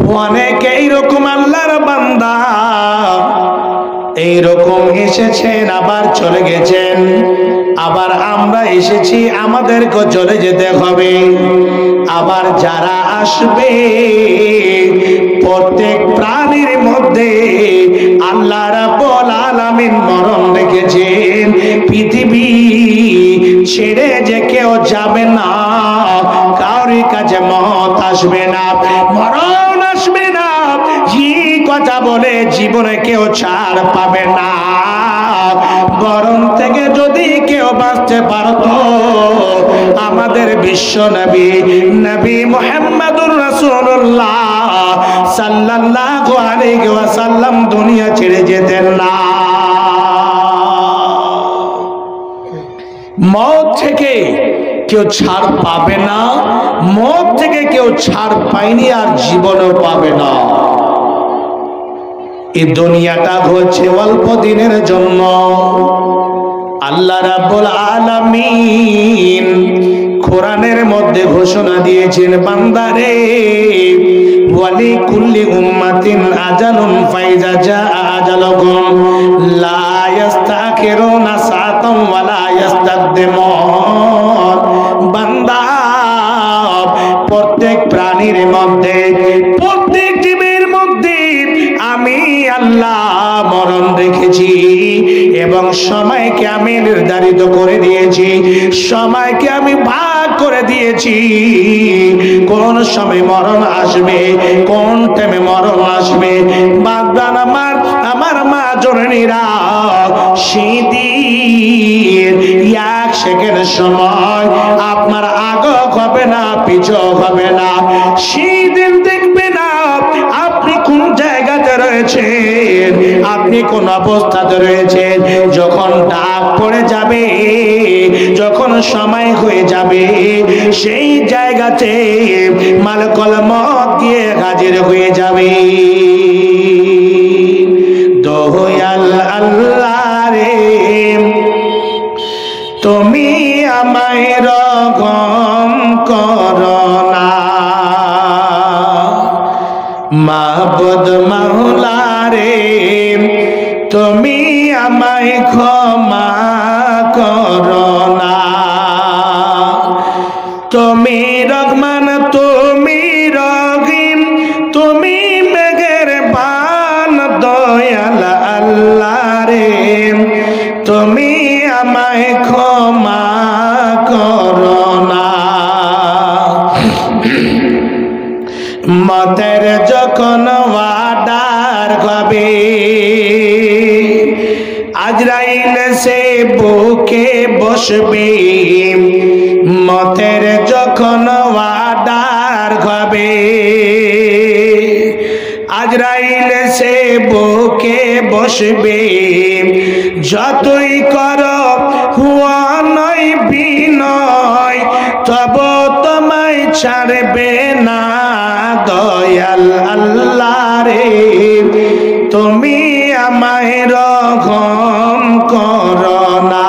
অনেকে এইরকম আল্লাহর বান্দা এইরকম এসেছেন আবার চলে গেছেন, আবার আমরা এসেছি আমাদেরকে চলে যেতে হবে। আবার যারা আসবে প্রত্যেক প্রাণীর মধ্যে আল্লাহ রাব্বুল আলামিন মরণ রেখেছেন। পৃথিবী ছেড়ে যে কেউ যাবে না, কারোর কাছে মত আসবে না, মরণ আসবে না, এই কথা বলে জীবনে কেউ ছাড় পাবে না। মরণ থেকে যদি কেউ বাঁচতে পারতো, আমাদের বিশ্ব নবী নবী মুহাম্মদুর রাসূলুল্লাহ সাল্লাল্লাহু আলাইহি ওয়াসাল্লাম দুনিয়া ছেড়ে যেতেন না। মওত থেকে কেউ ছাড় পাবে না, মওত থেকে কেউ ছাড় পায়নি আর জীবনেও পাবে না। এই দুনিয়াটা হচ্ছে অল্প দিনের জন্য। আল্লাহ রাব্বুল আলামিন কোরআনের মধ্যে ঘোষণা দিয়েছেন, বান্দারে ওয়ালি কুল্লি উম্মাতিন আজালুন ফাইজা জাআ আজালুকুম লা ইস্তাখিরুনা সাআতান ওয়া লা ইস্তাকদিমুন। বান্দা, প্রত্যেক প্রাণীর মধ্যে, প্রত্যেক জীবের মধ্যে আমি আল্লাহ মরণ রেখেছি এবং সময়কে আমি নির্ধারিত করে দিয়েছি, সময়কে আমি ভাগ করে দিয়েছি। কোন সময় মরণ আসবে, কোন টাইমে মরণ আসবে। বাগদান আমার মা জননীরা, সেদিন এক সেকেন্ড সময় আপনার আগে হবে না, পিছু হবে না। সেদিন দেখবে না আপনি কোন জায়গাতে রয়েছেন, আপনি কোন অবস্থাতে রয়েছেন। যখন ডাক পড়ে যাবে, যখন সময় হয়ে যাবে, সেই জায়গাতে মালাকুল মউত গিয়ে হাজির হয়ে যাবে। দয়াল আল্লাহ রে, তুমি আমায় রহম করো না। মাবুদ মাওলা রে, তুমি আমায় ক্ষমা করো না। তুমি রহমান, তুমি রহিম, তুমি মেহেরবান। দয়াল আল্লাহ রে, তুমি আমায় ক্ষমা করো না। মতের যখন ওয়াদার হবে, আজরাইল সে বুকে বসবে। মতের যখন ওয়াদার হবে, আজরাইল সে বুকে বসবে। যতই করো হুয়া নয় বিনয়, তবু তোমায় ছাড়বে না। দয়াল আল্লাহ রে, তুমি আমায় রহম করো না।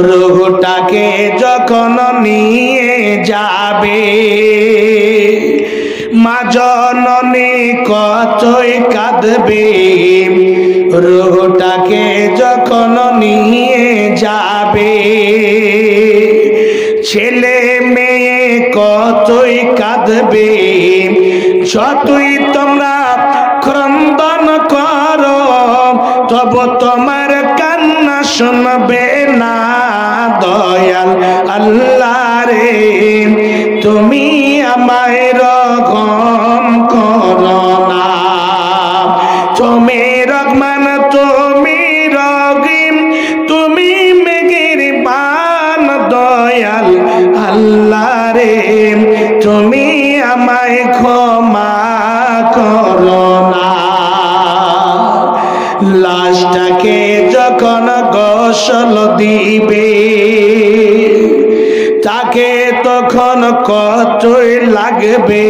রূহটাকে যখন নিয়ে যাবে, মা জননী কতই কাঁদবে। রূহটাকে যখন নিয়ে যাবে, ছেলে মেয়ে কতই কাঁদবে। যতই তোমরা ক্রন্দন করো, তবু তোমার কান্না শুনবে না। দয়াল আল্লাহ রে, তুমি আমায় রহম করো না। তুমি রহমান, তুমি রহিম, তুমি মেহেরবান। দয়াল আল্লাহ রে, তুমি আমায় ক্ষমা করো না। লাশটাকে যখন গোসল দিবে, তাকে তখন কতই লাগবে।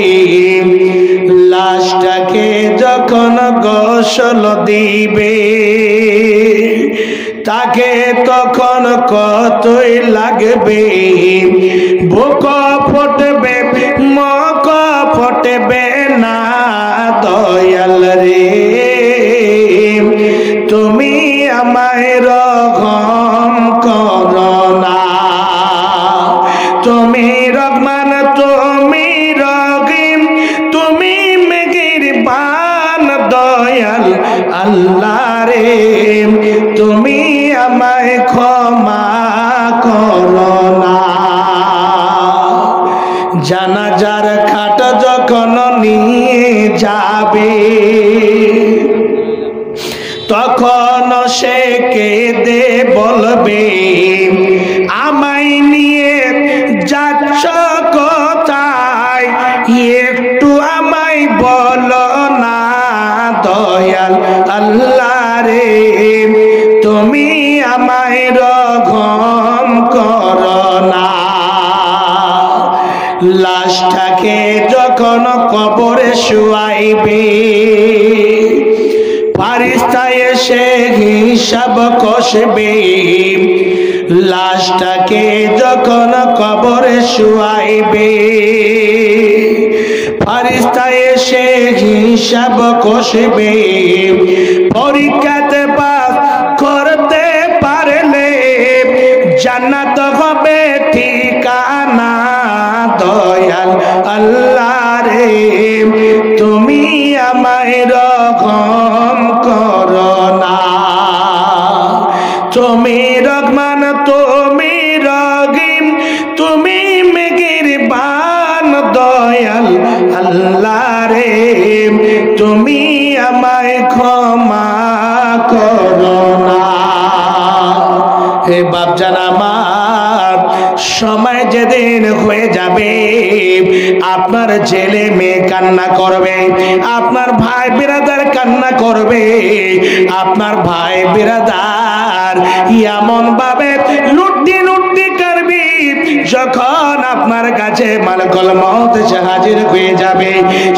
লাশটাকে যখন গোসল দিবে, তাকে তখন কতই লাগবে। বুক ফুটবে, মুখ আল্লাহ রে তুমি আমায় ক্ষমা করো না। জানাজার খাট যখন নিয়ে যাবে তখন সে কেঁদে বলবে আমায় নিয়ে যাচ্ছ কোথায়, একটু আমায় বলো না দয়াল আল্লাহ রে তুমি আমায় রহম করো না। লাশটাকে যখন কবরে শুয়াইবে ফারিস্তা এসে হিসাব কষবে, লাশটাকে যখন কবরে শুয়াইবে ফারিস্তা এসে হিসাব কষবে, পরীক্ষাতে পাস করতে পারলে জান্নাত হবে ঠিকানা দয়াল আল্লাহ রে তুমি আমায় রহম করো না। তুমি রহমান তুমি রহিম তুমি মেহেরবান দয়াল আল্লাহ রে তুমি আমায় ক্ষমা করো না। হে বাপজান আমার সময় যেদিন হয়ে যাবে আপনার ছেলে মেয়ে কান্না করবে, আপনার ভাই বিরাদার কান্না করবে, আপনার ভাই বিরাদার এমন ভাবে লুটি লুটি করবি যখন আপনার কাছে মালাকুল মউত হাজির হয়ে যাবে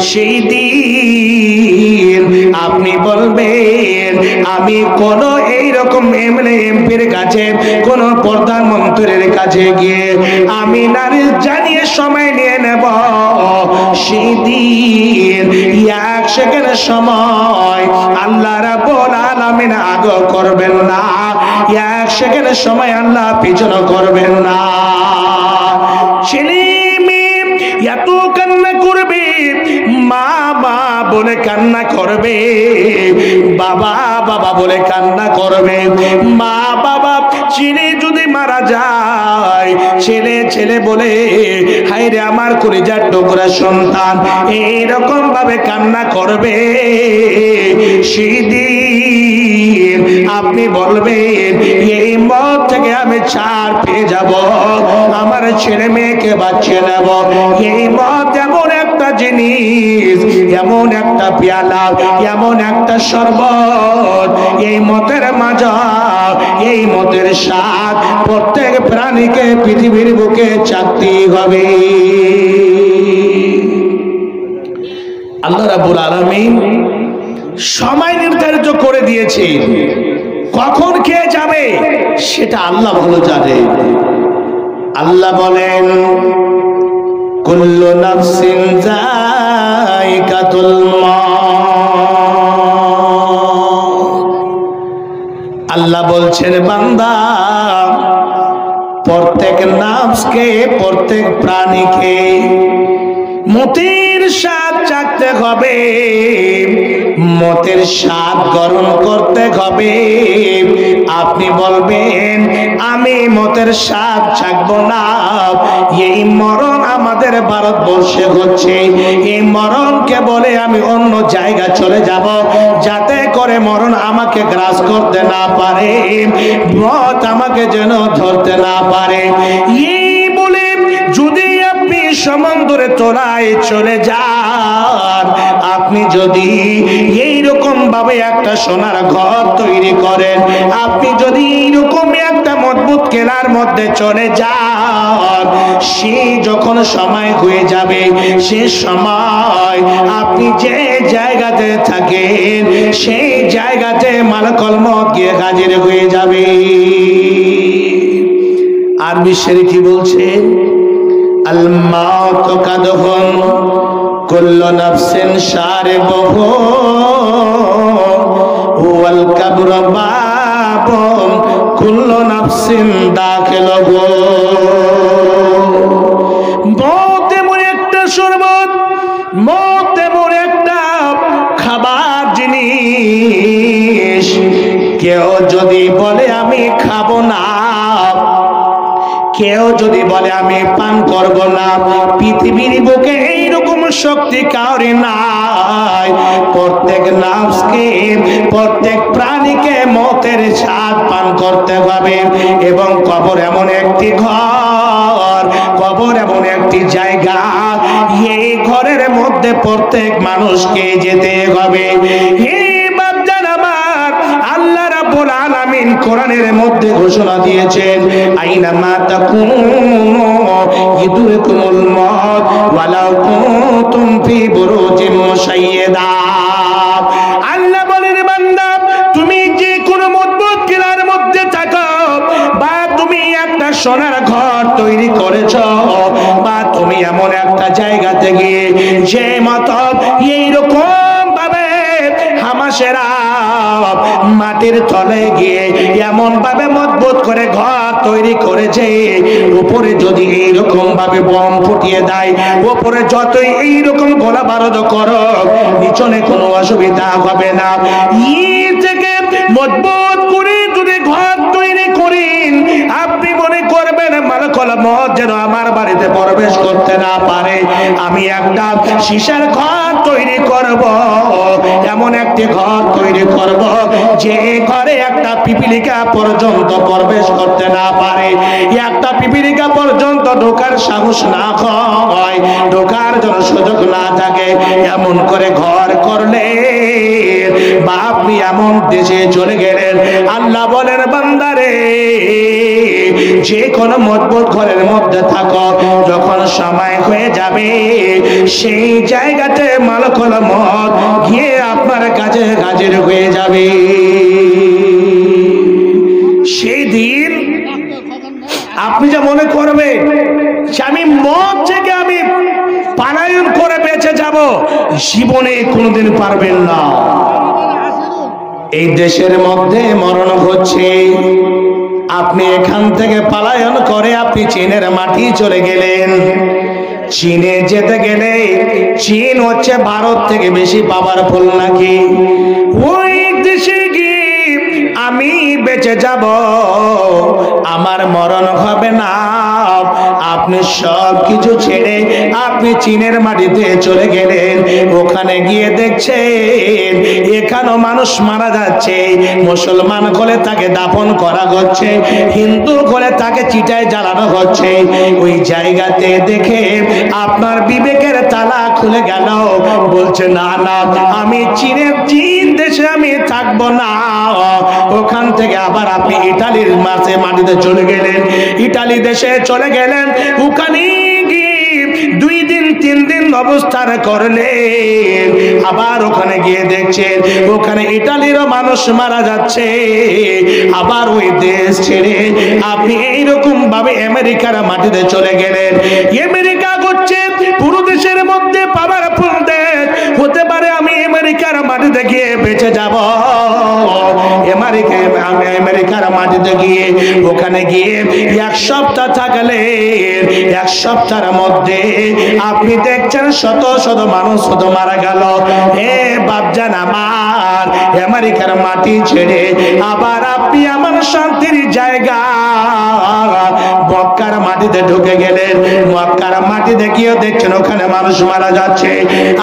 সেই দিন আপনি বলবেন আমি কোন এইরকম এমএলএ এমপির কাছে কোন প্রধানমন্ত্রীর কাছে গিয়ে আমি নারী জানিয়ে সময় নিয়ে নেব, সেই দিন এক সেকেন্ড সময় আল্লাহ রাব্বুল আলামিন আগে করবেন না, এক সেকেন্ড সময় আল্লাহ পিছনে করবেন না। ছেলে মেয়ে এত কান্না করবে, মা মা বলে কান্না করবে, বাবা বাবা বলে কান্না করবে। মা বাবা ছেলে যদি মারা যায় ছেলে ছেলে বলে হায় রে আমার কলিজার টুকরা সন্তান, এইরকম ভাবে কান্না করবে। সেদিন আপনি বলবেন এই মত থেকে আমি ছাড় পেয়ে যাব, আমার ছেলে মেয়েকে বাঁচিয়ে নেব। এই মত এমন একটা জিনিস, এমন একটা পেয়ালা, এমন একটা শরবত, এই মতের মাজা, এই মতের স্বাদ প্রত্যেক প্রাণীকে পৃথিবীর বুকে চাকতেই হবে। আল্লাহ রাব্বুল আলামিন সময় নির্ধারিত করে দিয়েছে, কখন কে যাবে সেটা আল্লাহ ভালো জানে। আল্লাহ বলেন কুল্লু নাফসিন যায়িকাতুল মাউত। আল্লাহ বলছেন বান্দা প্রত্যেক নাফসকে প্রত্যেক প্রাণীকে মতের স্বাদ চাখতে হবে, মতের স্বাদ গ্রহণ করতে হবে। আপনি বলবেন আমি মতের স্বাদ চাখবো না, এই মরণ আমাদের ভারতবর্ষে হচ্ছে, এই মরণকে বলে আমি অন্য জায়গা চলে যাব যাতে করে মরণ আমাকে গ্রাস করতে না পারে, মত আমাকে যেন ধরতে না পারে। এই বলে যদি আপনি সমুদ্রে তোলায় চলে যান, আপনি যদি এইরকম ভাবে একটা সোনার ঘর তৈরি করেন, আপনি যদি এইরকম একটা মজবুত কেলার মধ্যে চলে যান, সে যখন সময় হয়ে যাবে সে সময় আপনি যে জায়গাতে থাকেন সেই জায়গাতে মালাকুল মউত গিয়ে হাজির হয়ে যাবে। আরবি শরীফ কি বলছে? আল মাউত কাদহুন কুল্লু নাফসিন শারিবুহু ওয়াল কাবরু বাবুন কুল্লু নাফসিন দাখিলুহু। মউত এমন একটা শরবত, মউত এমন একটা খাবার জিনিস কেউ যদি বলে আমি পান করব না, পৃথিবীর বুকে এইরকম শক্তি কাউরি নাই। প্রত্যেক নাফসকে, প্রত্যেক প্রাণীকে মতের স্বাদ পান করতে হবে। এবং কবর এমন একটি ঘর, কবর এমন একটি জায়গা, এই ঘরের মধ্যে প্রত্যেক মানুষকে যেতে হবে। হে বাপজান আমার, আল্লাহ রাব্বুল আলামিন কোরআনের মধ্যে ঘোষণা দিয়েছেন, আইনামা তাকুনু ইদরিকুমুল মউত ওয়ালাউ কুনতুম ফি বুরুজিম মুশাইয়্যিদা। আল্লাহ বলেন, বান্দা তুমি যে কোনো মজবুত কিলার মধ্যে থাকো, বা তুমি একটা সোনার ঘর তৈরি করেছো, বা তুমি এমন একটা জায়গাতে গিয়ে যে মতো এইরকম ভাবে হামাসেরা মাটির তলে গিয়ে এমন ভাবে মজবুত করে ঘর তৈরি করেছে, উপরে যদি এইরকম ভাবে বম ফুটিয়ে দেয়, উপরে যতই এইরকম গোলা বারুদ করো, নিচনে কোনো অসুবিধা হবে না। ইট থেকে মজবুত করে যদি ঘর তৈরি করেন, আপনি মনে করবেন মালাকুল মউত যেন আমার বাড়িতে প্রবেশ করতে না পারে। আমি একটা সীসার ঘর তৈরি করব, এমন একটি ঘর তৈরি করব যে ঘরে একটা পিপিলিকা পর্যন্ত প্রবেশ করতে না পারে, একটা পিপিলিকা পর্যন্ত ঢোকার সাহস না হয়, ঢোকার জন্য সুযোগ না থাকে। এমন করে ঘর করলে বা আপনি এমন দেশে চলে গেলেন, আল্লাহ বলেন বান্দারে যে কোনো মজবুত ঘরের মধ্যে থাকো, যখন সময় হয়ে যাবে সেই জায়গাতে মালাকুল মউত গিয়ে আপনার কাছে হাজির হয়ে যাবে। সেই দিন আপনি যে মনে করবেন যে আমি মউত থেকে আমি পলায়ন করে বেঁচে যাব, জীবনে কোনোদিন পারবেন না। এই দেশের মধ্যে মরণ হচ্ছে, আপনি এখান থেকে পলায়ন করে আপনি চীনের মাটি চলে গেলেন। চীনে যেতে গেলে চীন হচ্ছে ভারত থেকে বেশি পাওয়ারফুল নাকি? ওই দেশে গিয়ে আমি বেঁচে যাব, আমার মরণ হবে না। আপনি সব কিছু ছেড়ে আপনি চীনের মাটিতে চলে গেলেন, ওখানে গিয়ে দেখছেন এখানেও মানুষ মারা যাচ্ছে, মুসলমান হলে তাকে দাফন করা হচ্ছে, হিন্দু হলে তাকে চিতায় জ্বালানো হচ্ছে। ওই জায়গাতে দেখে আপনার বিবেকের তালা খুলে গেল, বলছে না না, আমি চীন দেশে আমি থাকবো না। ওখান থেকে আবার আপনি ইতালির মাটিতে চলে গেলেন, ইতালি দেশে চলে গেলেন, ওখানে গিয়ে 2 দিন 3 দিন অবস্থান করলেন। আবার ওখানে গিয়ে দেখছেন ওখানে ইতালিরও মানুষ মারা যাচ্ছে। আবার ওই দেশ ছেড়ে আপনি এইরকম ভাবে আমেরিকার মাটিতে চলে গেলেন। আমেরিকা হচ্ছে পুরো দেশের মধ্যে পাওয়ারফুল দেশ, হতে পারে আমি আমেরিকার মাটিতে গিয়ে বেঁচে যাব। আমেরিকার মাটিতে গিয়ে ওখানে গিয়ে 1 সপ্তাহ থাকলেন। 1 সপ্তাহের মধ্যে আপনি দেখছেন শত শত মানুষ শুধু মারা গেল। হে বাপজান আমার, আমেরিকার মাটি ছেড়ে আবার আপনি আমার শান্তির জায়গা মক্কার মাটিতে ঢুকে গেলেন। মক্কার মাটিতে গিয়ে দেখছেন ওখানে মানুষ মারা যাচ্ছে।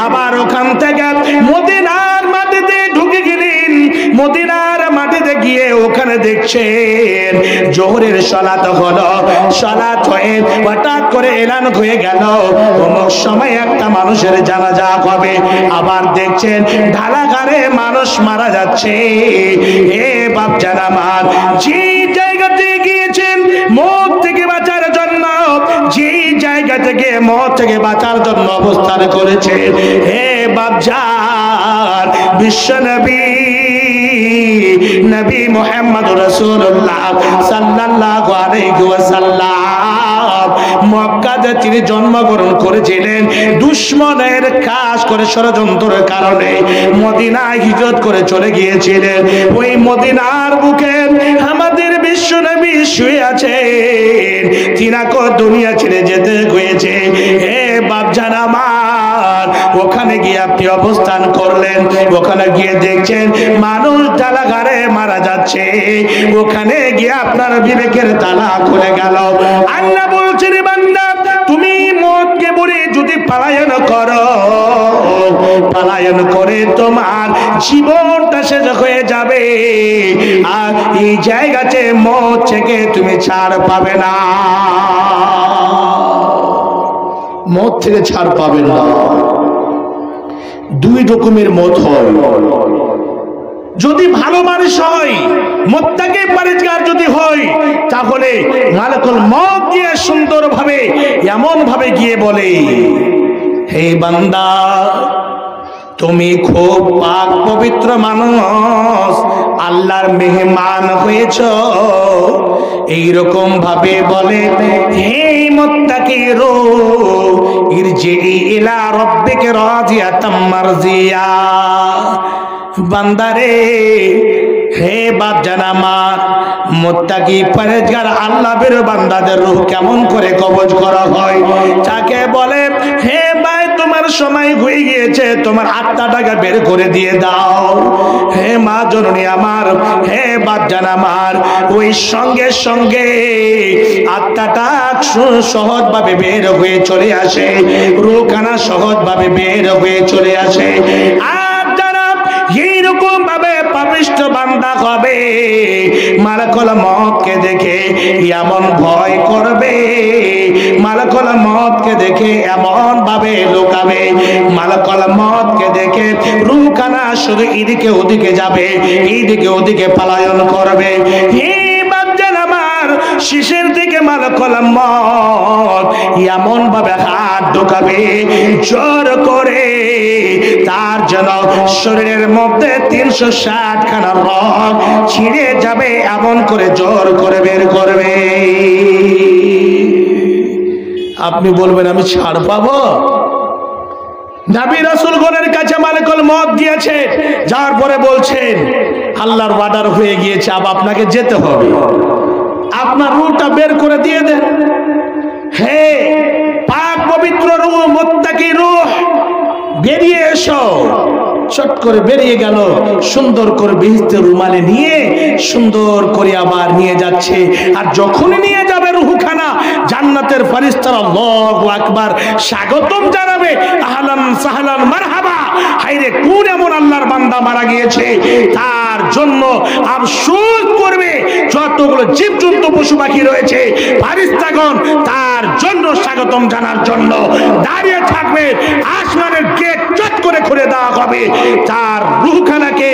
আবার ওখান থেকে মদিনার মাটিতে ঢুকে গেলেন। মদিনার মাটিতে গিয়ে ওখানে দেখছেন জোহরের সালাত হলো, সালাত হয়ে হঠাৎ করে এলান হয়ে গেল অমুক সময় একটা মানুষের জানাজা হবে। আবার দেখছেন ঢালাঘারে মানুষ মারা যাচ্ছে। এ বাপজান আমার, যে জায়গাতে গিয়েছেন মওত থেকে বাঁচার জন্য, যে জায়গা থেকে মওত থেকে বাঁচার জন্য অবস্থান করেছে, হে বাপজান বিশ্বনবী নবী মুহাম্মদ রাসূলুল্লাহ সাল্লাল্লাহু আলাইহি ওয়াসাল্লাম মক্কাতে তিনি জন্মগ্রহণ করেছিলেন। দুশমনের কাজ করে ষড়যন্ত্রের কারণে মদিনায় হিজরত করে চলে গিয়েছিলেন। ওই মদিনার বুকে আমাদের বিশ্বনবী শুয়ে আছেন, তিনাকে দুনিয়া ছেড়ে যেতে হয়েছে। হে বাপজান আমার, আমার, ওখানে গিয়ে আপনি অবস্থান করলেন, ওখানে গিয়ে দেখছেন মানুষ ডালাঘারে মারা যাচ্ছে, ওখানে গিয়ে আপনার বিবেকের তালা খুলে গেল। আল্লাহ বলছেন বান্দা তুমি মতকে বলে যদি পলায়ন করো, পলায়ন করে তোমার জীবনটা শেষ হয়ে যাবে, আর এই জায়গাতে মত থেকে তুমি ছাড় পাবে না, মত থেকে ছাড় পাবে না। দুই রকমের মত হয়, যদি ভালো মানুষ হয়, মুত্তাকি পরহেজগার যদি হয়, তাহলে মালাকুল মউত গিয়ে সুন্দরভাবে এমন ভাবে গিয়ে বলে, হে বান্দা তুমি খুব পাক পবিত্র মানুষ, আল্লাহর মেহমান হয়েছো, এইরকম ভাবে বলে, হে মুত্তাকিরো ইরজিই ইলা রাব্বিকা রাদিয়াতাম মারজিয়া। বান্দারে, হে বাপজান আমার, মুত্তাকি পরহেজগার আল্লাহ বের বান্দাদের রূহ কেমন করে কবজ করা হয়, তাকে বলে হে ভাই তোমার সময় হয়ে গিয়েছে, তোমার আত্মাটাকে বের করে দিয়ে দাও। হে মা জননী আমার, হে বাপজান আমার, ওই সঙ্গে সঙ্গে আত্মাটা সহজভাবে বের হয়ে চলে আসে, রূহখানা সহজভাবে বের হয়ে চলে আসে। আর যারা এইরকম ভাবে পাপিষ্ঠ বান্দা হবে, মালাকুল মউতকে দেখে এমন ভয় করবে, মালাকুল মউতকে দেখে এমন ভাবে লুকাবে, মালাকুল মউতকে দেখে রূহখানা শুধু এদিকে ওদিকে যাবে, এইদিকে ওদিকে পলায়ন করবে। হে বাপজান আমার, শেষের দিকে মালাকুল মউত এমন ভাবে হাত ঢোকাবে জোর করে, তার জন্য শরীরের মধ্যে 360 খানা রগ ছিঁড়ে যাবে, এমন করে জোর করে বের করবে। আপনি বলবেন আমি ছাড় পাবো? নবী রাসূলগণের কাছে মালাকুল মউত গিয়েছে, যার পরে বলছেন আল্লাহর ওয়ার্ডার হয়ে গিয়েছে, আবার আপনাকে যেতে হবে, আপনার রূহটা বের করে দিয়ে দেন। হে পাক পবিত্র রূহ, মুত্তাকি রূহ, বেরিয়ে এসো। চট করে বেরিয়ে গেল, সুন্দর করে বেহেশতে রুমালে নিয়ে সুন্দর করে আবার নিয়ে যাচ্ছে। আর যখনই নিয়ে যাবে রূহখানা, জান্নাতের ফেরেশতারা আল্লাহু আকবার স্বাগতম জানাবে, আহলান সাহলান মারহাবা। হায়রে কোন এমন আল্লাহর বান্দা মারা গিয়েছে, তার জন্য আফসোস করবে যতগুলো জীবজন্তু পশু পাখি রয়েছে, ফেরেশতাগণ তার জন্য স্বাগতম জানার জন্য দাঁড়িয়ে থাকবে। আসমানের গেট চট করে খুলে দেওয়া হবে, তার রূহখানাকে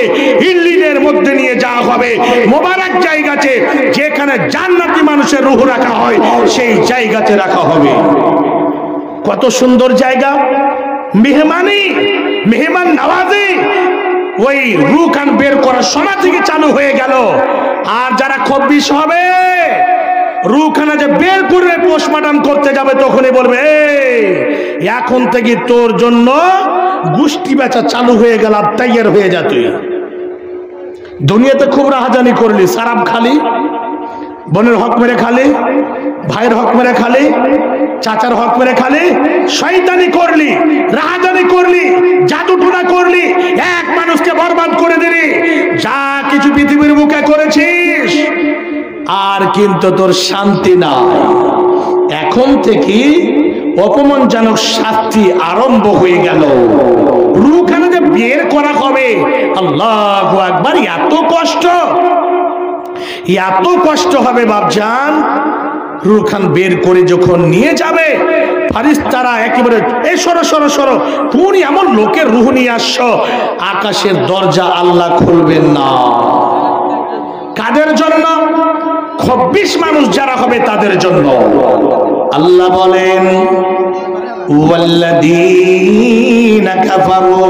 ইল্লিনের মধ্যে নিয়ে যাওয়া হবে, মোবারক জায়গাতে যেখানে জান্নাতি মানুষের রূহ রাখা হয়, সেই জায়গাতে রাখা হবে। কত সুন্দর জায়গা, মেহমানি, মেহমান নওয়াজি। ওই রূহখান বের করার সময় থেকে চালু হয়ে গেল। আর যারা খব্বিশ হবে, রূহখানা যে বের করে পোস্টমর্টম করতে যাবে, তখনই বলবে এখন থেকে তোর জন্য গোষ্ঠী বেচা চালু হয়ে গেল, তৈয়ার হয়ে যা। তুই দুনিয়াতে খুব রাহাজানি করলি, সারাব খালি, বোনের হক মেরে খালি, ভাইয়ের হক মেরে খালি, চাচার হক মেরে খালি, শয়তানি করলি, রাহাজানি করলি, জাদুটোনা করলি, এক মানুষকে বরবাদ করে দিলি, যা কিছু পৃথিবীর বুকে করেছিস, আর কিন্তু তোর শান্তি না। এখন থেকে অপমানজনক শাস্তি আরম্ভ হয়ে গেল। রূহখানা যে বের করা হবে, আল্লাহু আকবার, এত কষ্ট, এত কষ্ট হবে বাপজান। রূহখান বের করে যখন নিয়ে যাবে, ফেরেশতারা একেবারে এই সরো সরো সরো, তুমি এমন লোকের রূহ নিয়ে আসছো, আকাশের দরজা আল্লাহ খুলবেন না। কাদের জন্য? খব্বিশ মানুষ যারা হবে তাদের জন্য। আল্লাহ বলেন ওয়াল্লাযীনা কাফারু,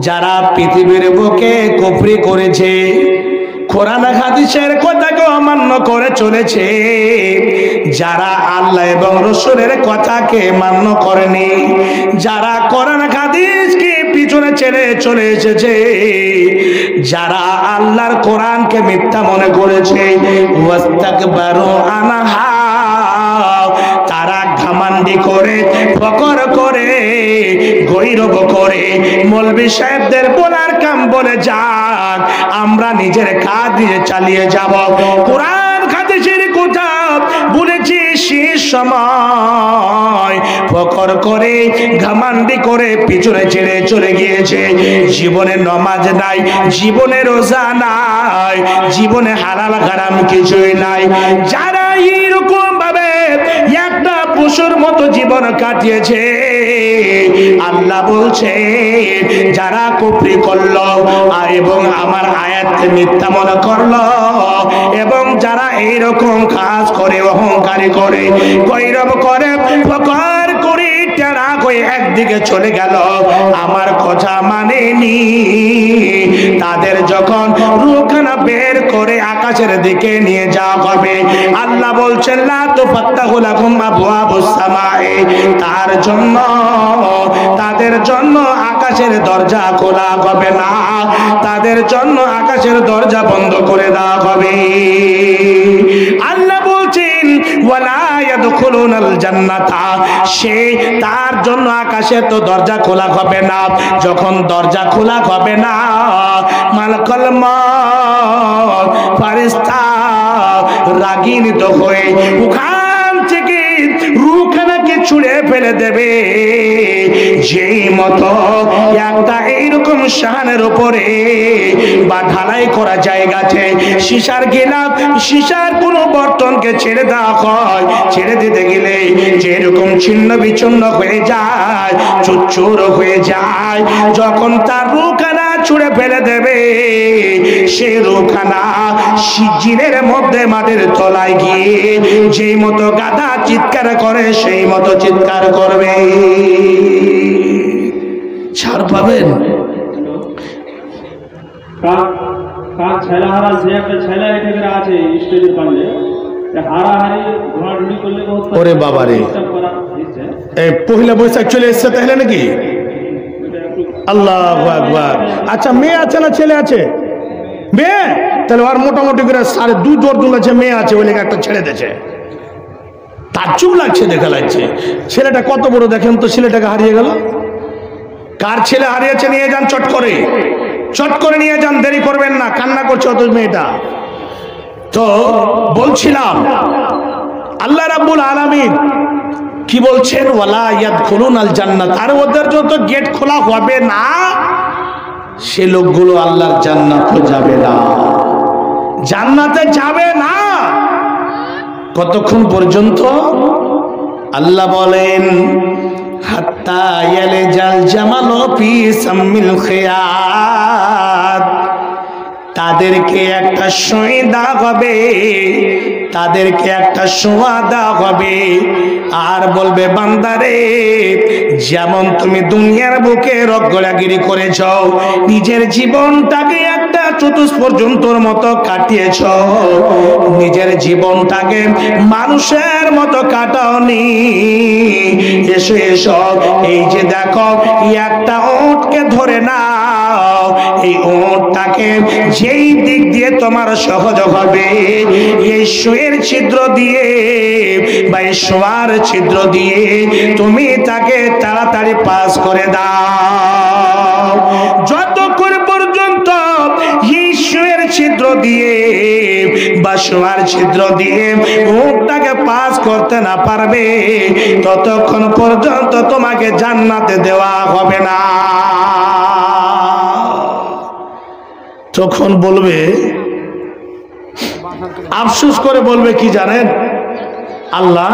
যারা পৃথিবীর বুকে কুফরি করেছে, কোরআন হাদিসের কথাকে অমান্য করে চলেছে, যারা আল্লাহ এবং রাসূলের কথাকে মান্য করেনি, যারা কোরআন হাদিসকে পিছনে ছেড়ে চলে এসেছে, যারা আল্লাহর কোরআনকে মিথ্যা মনে করেছে, ওয়াস্তাকবারু আনহা, তারা ঘামান্ডি করে ফকর করে গৌরব করে মৌলভী সাহেবদের বলার কাম বলে যাক, আমরা নিজের কাজ নিজে চালিয়ে যাব। কোরআন হাদিসের কথা বলেছি, সেই সময় ফখর করে ঘামান্ডি করে পিছনে ছেড়ে চলে গিয়েছে। জীবনে নামাজ নাই, জীবনে রোজা নাই, জীবনে হালাল হারাম কিছুই নাই। যারা এরকম ভাবে একটা পশুর মতো জীবন কাটিয়েছে, আল্লাহ বলছে যারা কুফরি করলো এবং আমার আয়াতকে মিথ্যা মনে করলো, এবং যারা এইরকম কাজ করে, অহংকারী করে, গৌরব করে, ফখর করে, টেরা হয়ে একদিকে চলে গেল, আমার কথা মানেনি, তাদের যখন রূহখানা বের করে আকাশের দিকে নিয়ে যাওয়া হবে, আল্লাহ বলছেন লা তুফাত্তাহু লাহুম আবওয়াবুস সামাই, তার জন্য, তাদের জন্য আকাশের দরজা খোলা হবে না, তাদের জন্য আকাশের দরজা বন্ধ করে দেওয়া হবে। আল্লাহ বলছেন ওয়ালা ইয়াদখুলুনাল জান্নাতা, সে তার জন্য আকাশের তো দরজা খোলা হবে না। যখন দরজা খোলা হবে না, মালাকুল মউত ফেরেশতা রাগিনীত হয়ে ওখান থেকে রূহখানাকে ছুঁড়ে ফেলে দেবে। যেই মতো একটা এইরকম শাহানের উপরে বা ঢালাই করা জায়গাতে সীসার গিলাফ, সীসার কোনো বর্তনকে ছেড়ে দেওয়া হয়, ছেড়ে দিতে গেলে যেরকম ছিন্ন বিচ্ছিন্ন হয়ে যায়, চুরচুর হয়ে যায়, যখন তার রূহখানা ছুঁড়ে ফেলে দেবে, সে রূহখানা সিজিনের মধ্যে মাটির তলায় গিয়ে যেই মতো গাধা চিৎকার করে সেই মতো চিৎকার করবে। ছাড় পাবেন। ছেলাহারা যে একটা ছেলে এখানে আছে স্টেজের পাশে, হারাহারি ঘোরাঘুরি করলে ওরে বাবা রে, এই পহিলা বৈশাখ চলে এসছে তাহলে নাকি? আল্লাহু আকবার। আচ্ছা মেয়ে আছে না ছেলে আছে? মেয়ে, তাহলে আর মোটামুটি করে 2.5 দর্জন আছে, মেয়ে আছে, ওই লেগে একটা ছেড়ে দিয়েছে। তাজ্জুব লাগছে, দেখা লাগছে ছেলেটা কত বড়, দেখেন তো ছেলেটাকে হারিয়ে গেল। কার ছেলে হারিয়েছে নিয়ে যান, চট করে, চট করে নিয়ে যান, দেরি করবেন না, কান্না করছে অত মেয়েটা। তো বলছিলাম আল্লাহ রাব্বুল আলামিন কি বলছেন, ওয়ালা ইয়াদখুলুনাল জান্নাত, আর ওদের যত গেট খোলা হবে না, সে লোকগুলো আল্লাহর জান্নাতে যাবে না, জান্নাতে যাবে না। কতক্ষণ পর্যন্ত? আল্লাহ বলেন হাত্তা ইয়ালজাল জামালু ফি সামিল খিয়াত, তাদেরকে একটা শোঁয়া দেওয়া হবে, তাদেরকে একটা শোঁয়া দেওয়া হবে, আর বলবে বান্দারে, যেমন তুমি দুনিয়ার বুকে রগড়াগিরি করেছ, নিজের জীবনটাকে একটা চতুষ্পর্যন্তর মতো কাটিয়েছ, নিজের জীবনটাকে মানুষের মতো কাটাওনি, এসো এসো, এই যে দেখো একটা ওঁটকে ধরে নাও, এই ওঁটটাকে যেই দিক দিয়ে তোমার সহজ হবে, এই সুয়ের ছিদ্র দিয়ে বা এই শোয়ার ছিদ্র দিয়ে তুমি তাকে তাড়াতাড়ি পাস করে দাও। যতক্ষণ পর্যন্ত এই সুয়ের ছিদ্র দিয়ে বা শোয়ার ছিদ্র দিয়ে ওটাকে পাস করতে না পারবে, ততক্ষণ পর্যন্ত তোমাকে জান্নাতে দেওয়া হবে না। তখন বলবে, আফসোস করে বলবে কি জানেন, আল্লাহ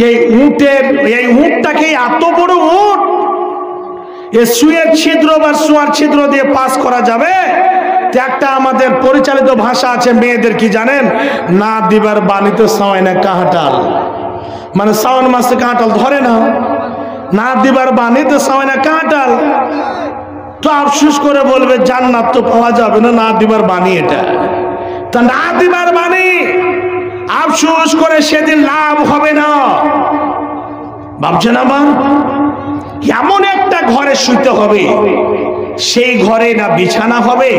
এই উটটাকে এত বড় উট, এই সুয়ের ছিদ্র বা শোয়ার ছিদ্র দিয়ে পাস করা যাবে? একটা আমাদের পরিচালিত ভাষা আছে মেয়েদের, কি জানেন, না দিবার বাণীতে সাওয়াই না কাঁটাল, মানে শ্রাবণ মাসে কাঁটাল ধরে না, না দিবার বাণীতে সাওয়াই না কাঁটাল। তো আফসোস করে বলবে জান্নাত তো পাওয়া যাবে না, না দিবার বাণী এটা, তা না দিবার বাণী আফসোস করে সেদিন লাভ হবে না। ভাবছেন আমার, এমন একটা ঘরে শুইতে হবে, সেই ঘরে না বিছানা হবে,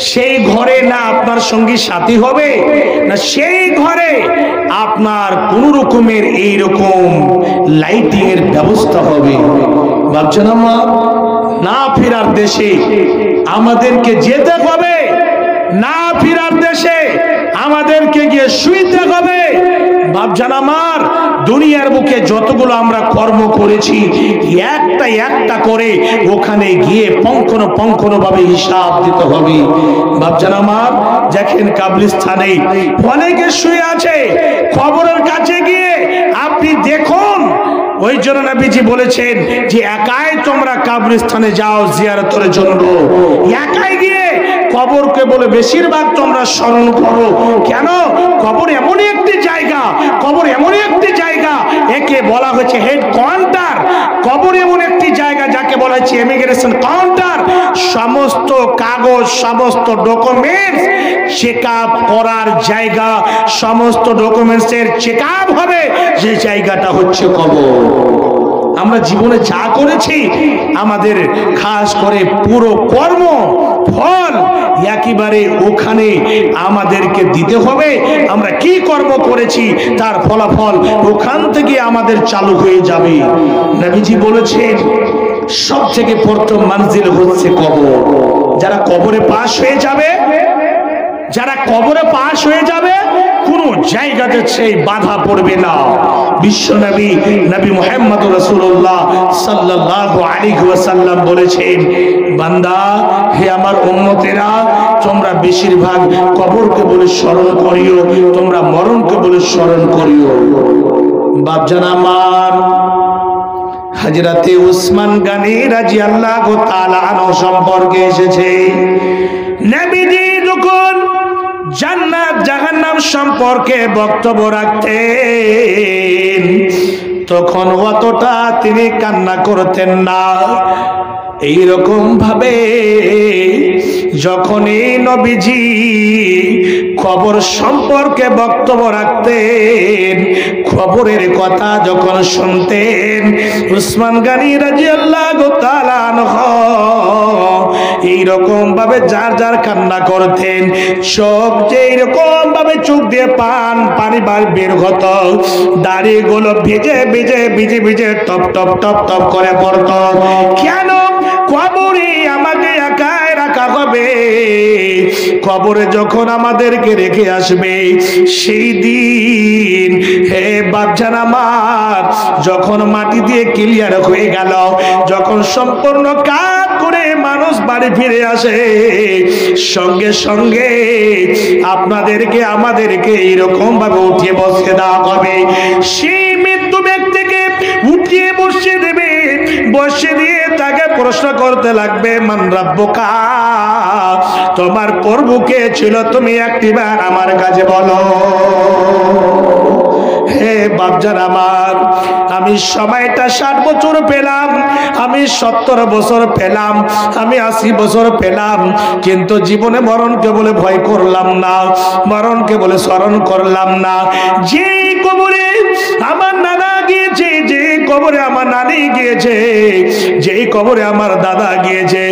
সেই ঘরে না আপনার সঙ্গী সাথী হবে, না সেই ঘরে আপনার কোন রকমের এইরকম লাইটিং এর ব্যবস্থা হবে। ভাবছেন আমার না ফেরার দেশে আমাদেরকে যেতে হবে, না ফেরার দেশে আমাদেরকে গিয়ে শুইতে হবে। ভাবছেন আমার দুনিয়ার বুকে যতগুলো আমরা কর্ম করেছি একটা একটা করে ওখানে গিয়ে পঙ্খন ভাবে হিসাব দিতে হবে। ভাবছেন আমার দেখেন কাবরিস্তানে অনেকে শুয়ে আছে, কবরের কাছে গিয়ে আপনি দেখুন। ওই জন্য নবীজি বলেছেন যে একাই তোমরা কবরস্থানে যাও জিয়ারতের জন্য, একাই গিয়ে কবরকে বলে বেশিরভাগ তোমরা স্মরণ করো। কেন? কবর এমনই একটি জায়গা, কবর এমনই একটি জায়গা, একে বলা হয়েছে হেড কাউন্টার। কবর এমন একটি জায়গা যাকে বলা হচ্ছে ইমিগ্রেশন কাউন্টার। সমস্ত কাগজ, সমস্ত ডকুমেন্টস চেক আপ করার জায়গা, সমস্ত ডকুমেন্টসের চেক আপ হবে, যে জায়গাটা হচ্ছে কবর। আমরা জীবনে যা করেছি আমাদের খাস করে পুরো কর্ম ফল একেবারে ওখানে আমাদেরকে দিতে হবে। আমরা কি কর্ম করেছি তার ফলাফল ওখান থেকে আমাদের চালু হয়ে যাবে। নবীজি বলেছেন সব থেকে প্রথম মঞ্জিল হচ্ছে কবর। যারা কবরে পাশ হয়ে যাবে, যারা কবরে পাশ হয়ে যাবে কোন জায়গাতে সেই বাধা পড়বে না। বিশ্ব নবী নবী মুহাম্মদ রাসূলুল্লাহ সাল্লাল্লাহু আলাইহি ওয়াসাল্লাম বলেছেন, বান্দা হে আমার উম্মতেরা, তোমরা বেশিরভাগ কবরকে বলে স্মরণ করিও, তোমরা মরণকে বলে স্মরণ করিও। বাপজান আমার হযরতে উসমান গনি রাদিয়াল্লাহু তাআলা আনহু সম্পর্কে এসেছে, নবীজি যখন জান্নাত জাহান্নাম সম্পর্কে বক্তব্য রাখতেন তখন অতটা তিনি কান্না করতেন না। এইরকম ভাবে যখনই নবীজি খবর সম্পর্কে বক্তব্য রাখতেন, খবরের কথা যখন শুনতেন, উসমান গনি রাদিয়াল্লাহু তাআলা আনহু এইরকম ভাবে যার যার কান্না করতেন, চোখ যে এইরকম ভাবে চোখ দিয়ে পানি বের হতো, দাড়িগুলো ভিজে ভিজে ভিজে ভিজে টপ টপ টপ টপ করে পড়তো। কেন? কবরে আমাকে একাই রাখা হবে, কবরে যখন আমাদেরকে রেখে আসবে সেই দিন হে বাপজান আমার, যখন মাটি দিয়ে ক্লিয়ার হয়ে গেল, যখন সম্পূর্ণ কাজ করে মানুষ বাড়ি ফিরে আসে, সঙ্গে সঙ্গে আপনাদেরকে আমাদেরকে এরকম ভাবে উঠিয়ে বসে দেওয়া হবে। সেই মৃত্যু ব্যক্তিকে উঠিয়ে বসে দেবে, বসে দিয়ে তাকে প্রশ্ন করতে লাগবে, মান রাব্বুকা, তোমার প্রভু কে ছিল, তুমি একটিবার আমার কাছে বলো। হে বাপজান আমার, আমি সময়টা 60 বছর পেলাম, আমি 70 বছর পেলাম, আমি 80 বছর পেলাম, কিন্তু জীবনে মরণকে বলে ভয় করলাম না, মরণকে বলে স্মরণ করলাম না। যে কবরে আমার নানা গিয়েছে, যে কবরে আমার নানি গিয়েছে, যে কবরে আমার দাদা গিয়েছে,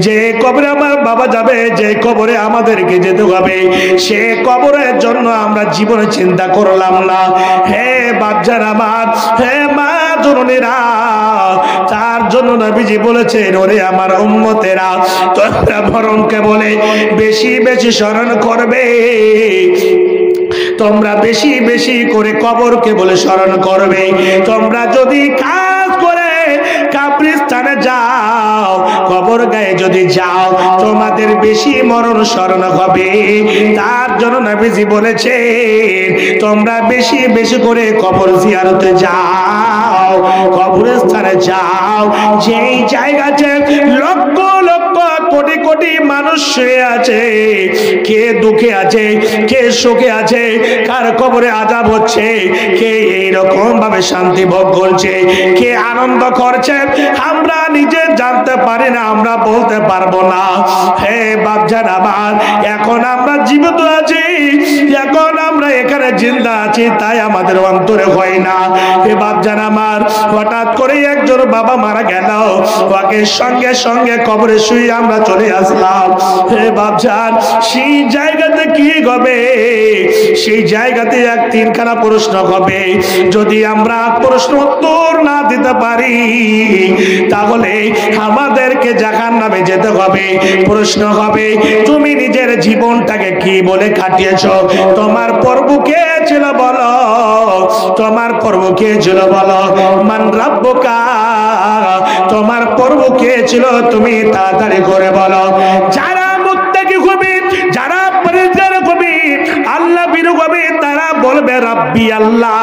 যে কবরে আমার বাবা যাবে, যে কবরে আমাদেরকে যেতে হবে, সে কবরের জন্য আমরা জীবনে চিন্তা করলাম না। হে বাপজান আমার, হে মা জননীরা, তার জন্য নবীজি বলেছেন, ওরে আমার উম্মতেরা, তোমরা মরণকে বলে বেশি বেশি স্মরণ করবে, তোমরা বেশি বেশি করে কবরকে বলে স্মরণ করবে। তোমরা যদি কাজ করে কবরস্থানে যাও, কবর গায়ে যদি যাও, তোমাদের বেশি মরণ স্মরণ হবে। তার জন্য নবীজি বলেছেন, তোমরা বেশি বেশি করে কবর জিয়ারতে যাও, কবরস্থানে যাও, যেই জায়গাতে লক্ষ লক্ষ কোটি কোটি মানুষ শুয়ে আছে, কে দুঃখে আছে, কে সুখে আছে, কার কবরে আযাব হচ্ছে, কে এইরকম ভাবে শান্তি ভোগ করছে, কে আনন্দ করছে, আমরা নিজে জানতে পারি না, আমরা বলতে পারবো না। হে বাপজান আমার, এখন আমরা জীবিত আছি, এখন আমরা এখানে জিন্দা আছি তাই আমাদের অন্তরে হয় না। এ বাপজান আমার, হঠাৎ করে একজন বাবা মারা গেল, ওকে সঙ্গে সঙ্গে কবরে শুয়ে আমরা চলে আসলাম। হে বাপজান, সেই জায়গাতে কি হবে? সেই জায়গাতে এক তিনখানা প্রশ্ন হবে। যদি আমরা প্রশ্ন উত্তর না দিতে পারি তাহলে আমাদেরকে জাহান্নামে যেতে হবে। প্রশ্ন হবে, তুমি নিজের জীবনটাকে কি বলে কাটিয়েছো? তোমার প্রভু কে ছিল বলো, তোমার প্রভু কে ছিল বলো। মান রাব্বুকা, তোমার প্রভু কে ছিল তুমি তাড়াতাড়ি করে বলো। যারা মুত্তাকি হবে, যারা পরিত্রাণ হবে, আল্লাহ বিরু হবে, তারা বলবে রাব্বি আল্লাহ,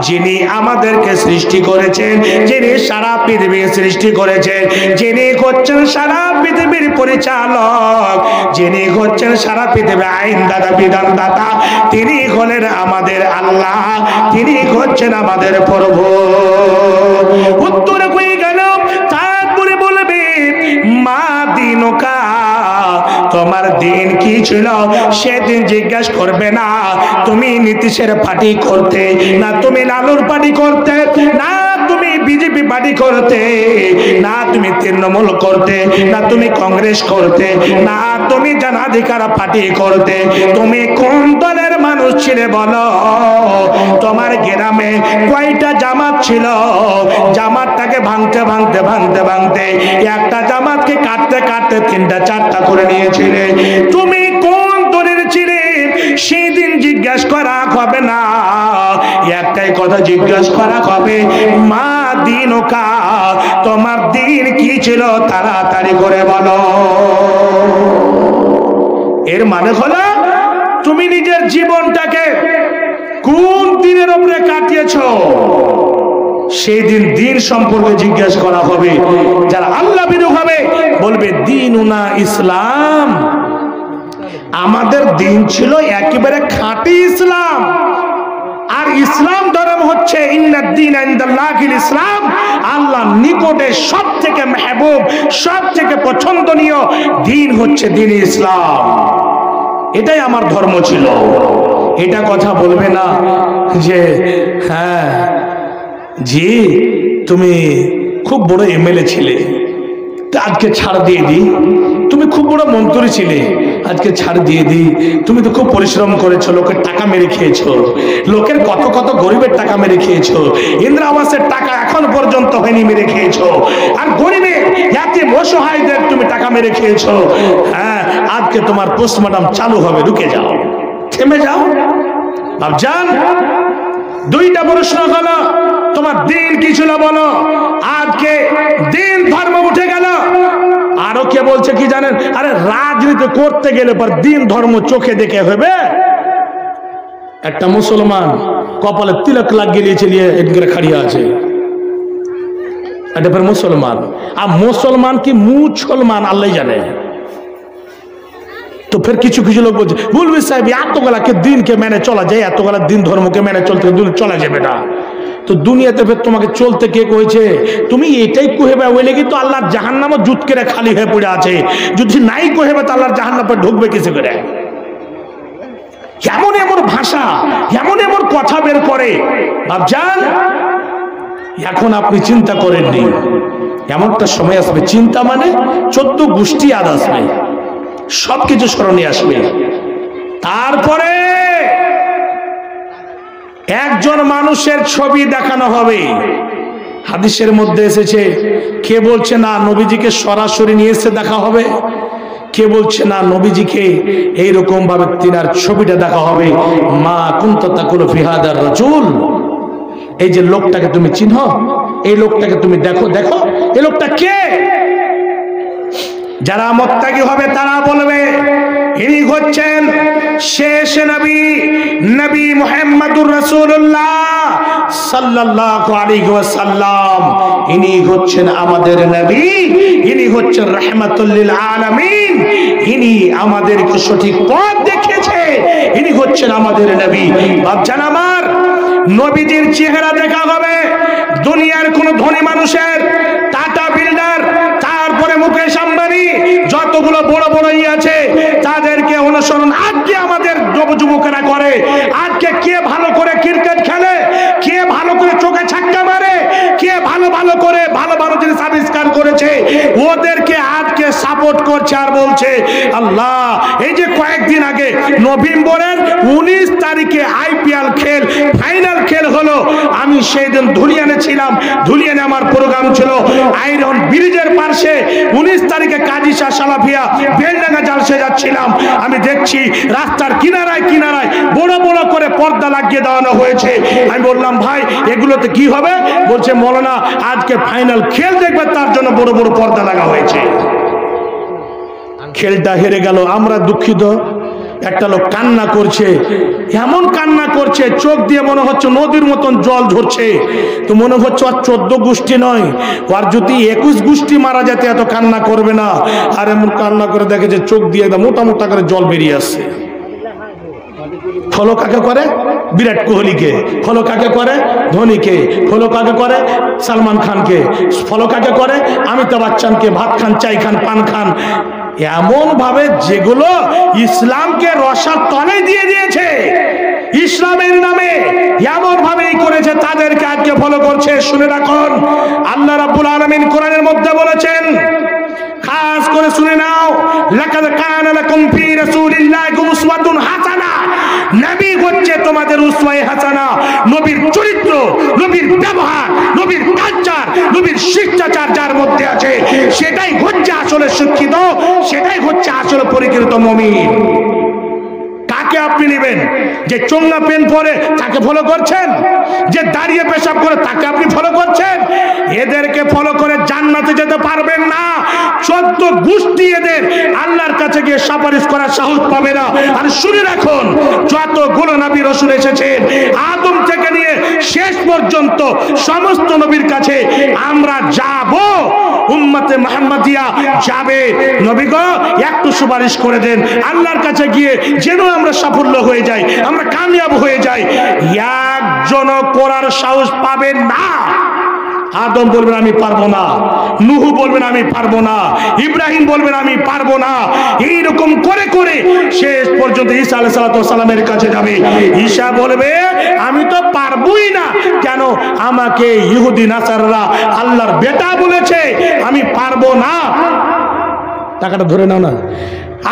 যিনি আমাদেরকে সৃষ্টি করেছেন, যিনি সারা পৃথিবী সৃষ্টি করেছেন, যিনি হচ্ছেন সারা পৃথিবীর পরিচালক, যিনি হচ্ছেন সারা পৃথিবীর আইনদাতা বিধানদাতা, তিনি হলেন আমাদের আল্লাহ, তিনি হচ্ছেন আমাদের প্রভু। উত্তরে কই গেল? তারপরে বলবে মা দিনুকা, তোমার দিন কি ছিল? সেদিন জিজ্ঞাসা করবে না তুমি নীতিশের পার্টি করতে, না তুমি লালুর পার্টি করতে, না তুমি বিজেপি পার্টি করতে, না তুমি তৃণমূল করতে, না তুমি কংগ্রেস করতে, না তুমি জনাধিকার পার্টি করতে, তুমি কোন দলের মানুষ ছিলে বলো? তোমার গ্রামে কয়টা জামাত ছিল? জামাতটাকে ভাঙতে ভাঙতে ভাঙতে ভাঙতে একটা জামাতকে কাটতে কাটতে তিনটা চারটা করে নিয়েছিলে। তুমি কোন দলের ছিলে? সেই দিন জিজ্ঞাসা করা হবে না, একটাই কথা জিজ্ঞাসা করা হবে, মা দিনুকা, তোমার দিন কি ছিল? তাড়াতাড়ি করে বলো। এর মানে হলো তুমি নিজের জীবনটাকে কোন দিনের উপরে কাটিয়েছো সেই দিন দিন সম্পর্কে জিজ্ঞাসা করা হবে। যারা আল্লাহ বিরু হবে বলবে দিনুনা ইসলাম, আমাদের দিন ছিল একেবারে খাঁটি ইসলাম। আর ইসলাম ধর্ম হচ্ছে ইন্নাদ-দীন ইনদাল্লাহিল ইসলাম, আল্লাহর নিকটে সব থেকে মেহবুব, সব থেকে পছন্দনীয় দিন হচ্ছে দিন ইসলাম। এটাই আমার ধর্ম ছিল। এটা কথা বলবে না যে হ্যাঁ জি তুমি খুব বড় এমএলএ ছিলে, আজকে ছাড় দিয়ে দিই। তুমি খুব বড় মন্ত্রী ছিলে, আজকে ছাড় দিয়ে দিই। তুমি তো খুব পরিশ্রম করেছো, লোকের টাকা মেরে খেয়েছো, লোকের কত কত গরিবের টাকা মেরে খেয়েছো, ইন্দিরা আবাসের টাকা এখন পর্যন্ত হয়নি, মেরে খেয়েছো। আর গরিবের ইয়াতিম অসহায়দের তুমি টাকা মেরে খেয়েছো। হ্যাঁ, আজকে তোমার পোস্টমর্টম চালু হবে, রুকে যাও, থেমে যাও। বাপজান, দুইটা প্রশ্ন হলো, তোমার দিন কি ছিল বলো। আজকে দিন ধর্ম উঠে গেল। আরো কে বলছে কি জানেন? আরে রাজনীতি করতে গেলে পর দিন ধর্ম চোখে দেখে হবে। একটা মুসলমান কপালে তিলক লাগিয়ে নিয়ে এদিকে খাড়িয়ে আছে, এটা ফের মুসলমান। আর মুসলমান কি মুসলমান আল্লাহ জানে। তো ফের কিছু কিছু লোক বলছে মৌলভী সাহেব এতগুলাকে দিনকে মেনে চলা যায়, এতগুলা দিন ধর্মকে মেনে চলতে চলা যাবে না। তো দুনিয়াতে ফের তোমাকে চলতে কে কইছে? তুমি এটাই কহেবে ওই লেগে তো আল্লাহর জাহান্নামও জুত করে খালি হয়ে পড়ে আছে। যদি নাই কহেবে তো আল্লাহর জাহান্নামে ঢুকবে কিসে করে? এমন এমন ভাষা, এমন এমন কথা বের করে। বাপজান, এখন আপনি চিন্তা করেননি, এমন একটা সময় আসবে, চিন্তা মানে 14 গোষ্ঠী আদ আসবে, সবকিছু স্মরণে আসবে। তারপরে একজন মানুষের ছবি দেখানো হবে। হাদিসের মধ্যে এসেছে, কে বলছে না নবীজিকে সরাসরি নিয়ে এসে দেখা হবে, কে বলছে না নবীজিকে এইরকম ভাবে তিনার ছবিটা দেখা হবে। মা কুনতা তাকুলু ফি হাদার রাজুল, এই যে লোকটাকে তুমি চিনো, এই লোকটাকে তুমি দেখো, দেখো এই লোকটা কে? যারা মুত্তাকি হবে তারা বলবে ইনি হচ্ছেন শেষ নবী, নবী মুহাম্মদুর রাসূলুল্লাহ সাল্লাল্লাহু আলাইহি ওয়াসাল্লাম। ইনি হচ্ছেন আমাদের নবী, ইনি হচ্ছেন রাহমাতুল লিল আলামিন, ইনি আমাদেরকে সঠিক পথ দেখিয়েছে, ইনি হচ্ছেন আমাদের নবী। বাপজান আমার, নবীজির চেহারা দেখা হবে দুনিয়ার কোন ধনী মানুষের, টাটা বিল্ডার, তারপরে মুকেশ আম্বানি, যতগুলো বড় বড় আছে তাদেরকে অনুসরণ। আজকে আমাদের যুবকেরা করে। আজকে কে ভালো করে ক্রিকেট খেলে, কে ভালো করে চোখে ছাক্কা মারে, কে ভালো ভালো করে ভালো ভালো জিনিস আবিষ্কার করেছে, ওদেরকে আজকে সাপোর্ট করছে আর বলছে আল্লাহ। এই যে কয়েকদিন আগে নভেম্বরের 19 তারিখে আইপিএল খেল ফাইনাল খেল হলো, আমি সেই দিন ধুলিয়ানে ছিলাম। ধুলিয়ানে আমার প্রোগ্রাম ছিল আয়রন ব্রিজের পাশে। 19 তারিখে কাজী শাহ সালাফিয়া বেলডাঙ্গা জালসে যাচ্ছিলাম, আমি দেখছি রাস্তার কিনারায় কিনারায় বড় বড় করে পর্দা লাগিয়ে দেওয়ানো হয়েছে। আমি বললাম ভাই এগুলোতে কি হবে? বলছে মৌলানা আজকে ফাইনাল খেল দেখবে তার জন্য বড় বড় পর্দা লাগা হয়েছে। খেলটা হেরে গেল, আমরা দুঃখিত। একটা লোক কান্না করছে, এমন কান্না করছে চোখ দিয়ে মনে হচ্ছে নদীর মতন জল ঝরছে। তো মনে হচ্ছে আর 14 গোষ্ঠী নয়, আর যদি 21 গোষ্ঠী মারা যেতে এত কান্না করবে না। আর এমন কান্না করে দেখে যে চোখ দিয়ে মোটা মোটা করে জল বেরিয়ে আসছে। ফলো কাকে করে? বিরাট কোহলিকে। ফলো কাকে করে? ধোনিকে। ফলো কাকে করে? সালমান খানকে। ফলো কাকে করে? অমিতাভ বচ্চনকে। ভাত খান, চাই খান, পান খান, এমন ভাবে যেগুলো ইসলামকে রসার তলে দিয়ে দিয়েছে, ইসলামের নামে এমন ভাবেই করেছে, তাদেরকে আজকে ফলো করছে। শুনে রাখুন, আল্লাহ রাব্বুল আলামিন কোরআনের মধ্যে বলেছেন, খাস করে শুনে নাও, লাকাদ কানা লাকুম ফি রাসূলিল্লাহি উসওয়াতুন হাসানা। নবী হচ্ছে তোমাদের উসওয়ায়ে হাসানা। নবীর চরিত্র, নবীর ব্যবহার, নবীর কালচার, নবীর শিষ্টাচার যার মধ্যে আছে, সেটাই হচ্ছে আসলে শিক্ষিত, সেটাই হচ্ছে আসলে পরিকৃত মুমিন। কাকে আপনি নেবেন? যে চোঙ্গা পেন পরে তাকে ফলো করছেন, যে দাঁড়িয়ে পেশাব করে তাকে আপনি ফলো করছেন? এদেরকে ফলো করে জান্নাতে যেতে পারবেন না। 14 গোষ্ঠী এদের আল্লাহর কাছে গিয়ে সুপারিশ করার সাহস পাবে না। আর শুনে রাখুন, যতগুলো নবী রাসূল এসেছেন আদম থেকে নিয়ে শেষ পর্যন্ত সমস্ত নবীর কাছে আমরা যাব, উম্মতে মুহাম্মাদিয়া যাবে। নবী গো একটু সুপারিশ করে দেন, আল্লাহর কাছে গিয়ে যেন আমরা সাফল্য হয়ে যাই, আমরা কামিয়াব হয়ে যাই। একজন করার সাহস পাবেন না। আদম বলবেন আমি পারবো না, নূহ বলবেন আমি পারবো না, ইব্রাহিম বলবেন আমি পারবো না। এইরকম করে করে শেষ পর্যন্ত ঈসা আলাইহিস সালামের কাছে যাবে। ঈসা বলবে আমি তো পারবোই না, কেন আমাকে ইহুদি নাসাররা আল্লাহর বেটা বলেছে, আমি পারবো না। টাকাটা ধরে নাও না,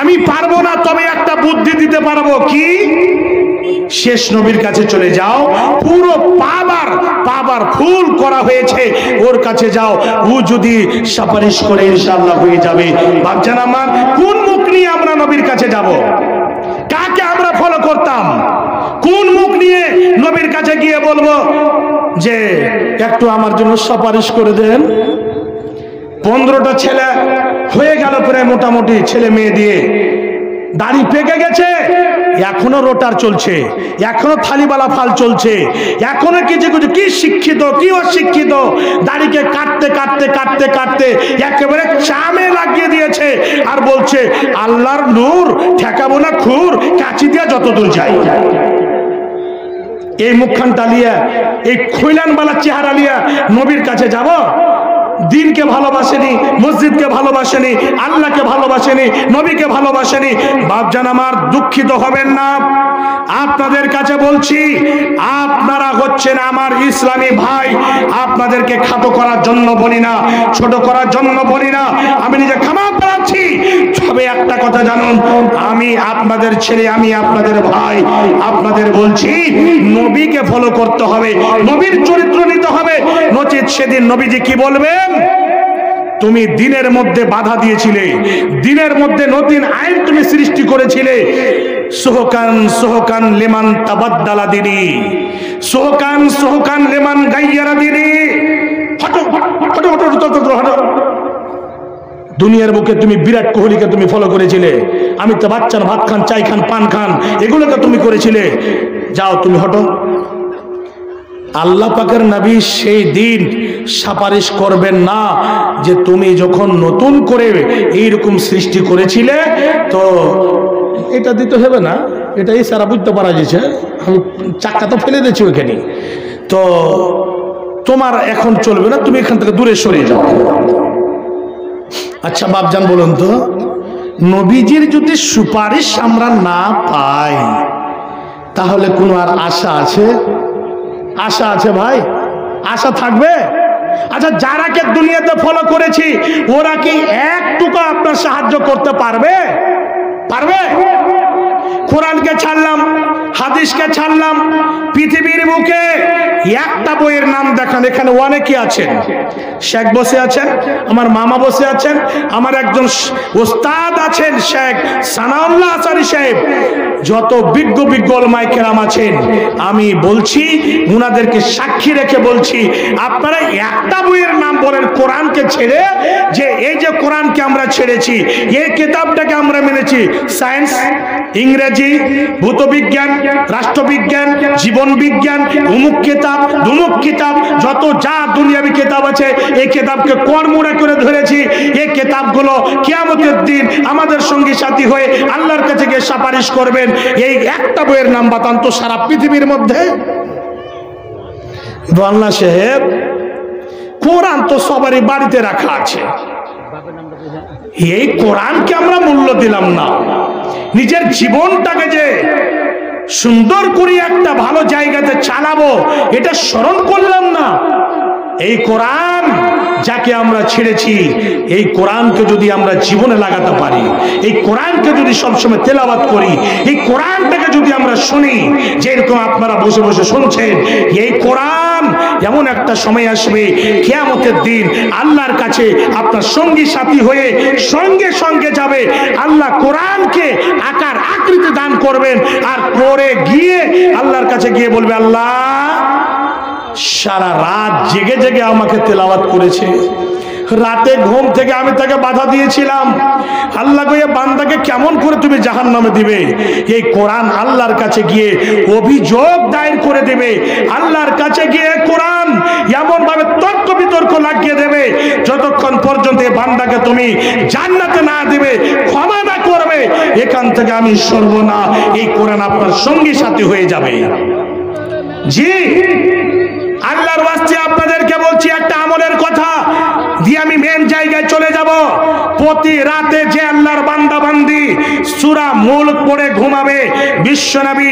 আমি পারবো না, তবে একটা বুদ্ধি দিতে পারবো। কি? শেষ নবীর কাছে চলে যাও, পুরো পাবার ফুল করা হয়েছে, ওর কাছে যাও, ও যদি সুপারিশ করে ইনশাআল্লাহ হয়ে যাবে। ভাবছেন আমার কোন মুখ নিয়ে আমরা নবীর কাছে যাব? কাকে আমরা ফলো করতাম? কোন মুখ নিয়ে নবীর কাছে গিয়ে বলবো যে একটু আমার জন্য সুপারিশ করে দেন? 15টা ছেলে হয়ে গেল প্রায়, মোটামুটি ছেলে মেয়ে দিয়ে, দাড়ি পেকে গেছে, এখনো রোটার চলছে, এখনো থালিবালা ফাল চলছে, এখনো কিছু কিছু কি শিক্ষিত কি অশিক্ষিত, দাড়িকে কাটতে কাটতে কাটতে কাটতে একেবারে চামে লাগিয়ে দিয়েছে। আর বলছে আল্লাহর নূর ঠেকাবো না খুর, কাঁচি দিয়া যতদূর যাই। এই মুখখানটা লিয়া, এই খৈলানবালা চেহারা লিয়া নবীর কাছে যাব? দিনকে ভালোবাসেনি, মসজিদকে ভালোবাসেনি, আল্লাহকে ভালোবাসেনি, নবীকে ভালোবাসেনি। বাপজান আমার দুঃখিত হবেন না, আপনাদের কাছে বলছি, আপনারা হচ্ছেন আমার ইসলামী ভাই। আপনাদেরকে খাটো করার জন্য বলি না, ছোট করার জন্য বলি না, আমি নিজে ক্ষমা পাচ্ছি। তবে একটা কথা জানুন, আমি আপনাদের ছেলে, আমি আপনাদের ভাই। আপনাদের বলছি নবীকে ফলো করতে হবে, নবীর চরিত্র নিতে হবে, নচেত সেদিন নবীজি কি বলবেন? তুমি দিনের মধ্যে বাধা দিয়েছিলে, দিনের মধ্যে নতুন আইন তুমি সৃষ্টি করেছিলে। সোহকান সোহকান লিমান তাবাদ্দালা দিনি, সোহকান সোহকান লিমান গাইয়ারা দিনি। হটো হটো হটো হটো। দুনিয়ার বুকে তুমি বিরাট কোহলিকে তুমি ফলো করেছিলে, অমিতাভ বচ্চন, ভাত খান, চাই খান, পান খান, এগুলোকে তুমি করেছিলে। যাও তুমি হটো। আল্লাহ পাকের নবী সেই দিন সুপারিশ করবেন না যে তুমি যখন নতুন করে এইরকম সৃষ্টি করেছিলে, তো এটা দিতে হবে না, এটাই সারা বুঝতে পারা যাচ্ছে, আমি চাক্কা তো ফেলে দিয়েছি ওইখানে, তো তোমার এখন চলবে না, তুমি এখান থেকে দূরে সরে যাও। আচ্ছা বাপজান বলুন তো, নবীজির যদি সুপারিশ আমরা না পাই তাহলে কোনো আর আশা আছে? আশা আছে ভাই? আশা থাকবে? আচ্ছা, যারাকে দুনিয়াতে ফলো করেছি ওরা কি একটুকু আপনার সাহায্য করতে পারবে? পারবে? কোরআনকে ছাড়লাম, হাদিসকে ছাড়লাম, পৃথিবীর বুকে একটা বইয়ের নাম দেখান। এখানে অনেকে আছেন, শেখ বসে আছেন, আমার মামা বসে আছেন, আমার একজন ওস্তাদ আছেন শেখ সানাউল্লাহ আসারি সাহেব, যত বিজ্ঞ বিজ্ঞ ওলামায়ে কেরাম আছেন, আমি বলছি উনাদেরকে সাক্ষী রেখে বলছি, আপনারা একটা বইয়ের নাম বলেন কোরআনকে ছেড়ে, যে এই যে কোরআনকে আমরা ছেড়েছি, এই কিতাবটাকে আমরা মেনেছি, সায়েন্স, ইংরেজি, ভূতবিজ্ঞান, রাষ্ট্রবিজ্ঞান, জীবন বিজ্ঞান, অমুক কিতাব, দুমুক কিতাব, যত যা দুনিয়াবি কিতাব আছে, এই কিতাবকে কর্মরা করে ধরেছি। এই কিতাবগুলো কিয়ামতের দিন আমাদের সঙ্গী সাথী হয়ে আল্লাহর কাছে গিয়ে সুপারিশ করবেন। এই একটা বইয়ের নাম বাতান তো সারা পৃথিবীর মধ্যে। বাংলা সাহেব, কোরআন তো সবারই বাড়িতে রাখা আছে, এই কোরআনকে আমরা মূল্য দিলাম না, নিজের জীবনটাকে যে সুন্দর করে একটা ভালো জায়গাতে চালাবো এটা স্মরণ করলাম না। এই কোরআন যাকে আমরা ছেড়েছি, এই কোরআনকে যদি আমরা জীবনে লাগাতে পারি, এই কোরআনকে যদি সবসময় তেলাওয়াত করি, এই কোরআনটাকে যদি আমরা শুনি, যেরকম আপনারা বসে বসে শুনছেন, এই কোরআন এমন একটা সময় আসবে কিয়ামতের দিন আল্লাহর কাছে আপনার সঙ্গী সাথী হয়ে সঙ্গে সঙ্গে যাবে। আল্লাহ কোরআনকে আকার আকৃতি দান করবেন, আর পরে গিয়ে আল্লাহর কাছে গিয়ে বলবে, আল্লাহ সারা রাত জেগে জেগে আমাকে তেলাওয়াত করেছে, রাতে ঘুম থেকে আমি তাকে বাধা দিয়েছিলাম, আল্লাহ গো এ বান্দাকে কেমন করে তুমি জাহান্নামে দিবে? এই কোরআন আল্লাহর কাছে গিয়ে অভিযোগ দায়ের করে দেবে, আল্লাহর কাছে গিয়ে কোরআন এমন ভাবে তর্ক বিতর্ক লাগিয়ে দেবে, যতক্ষণ পর্যন্ত এই বান্দাকে তুমি জান্নাতে না দিবে, ক্ষমা না করবে, এখান থেকে আমি সরব না। এই কোরআন আপনার সঙ্গী সাথী হয়ে যাবে। জি, আল্লাহর ওয়াস্তে আপনাদেরকে বলছি একটা আমলের কথা দিয়ে আমি মেন জায়গায় চলে যাব। প্রতি রাতে যে আল্লাহর বান্দা বান্দি সূরা মুলক পড়ে ঘুমাবে, বিশ্বনবী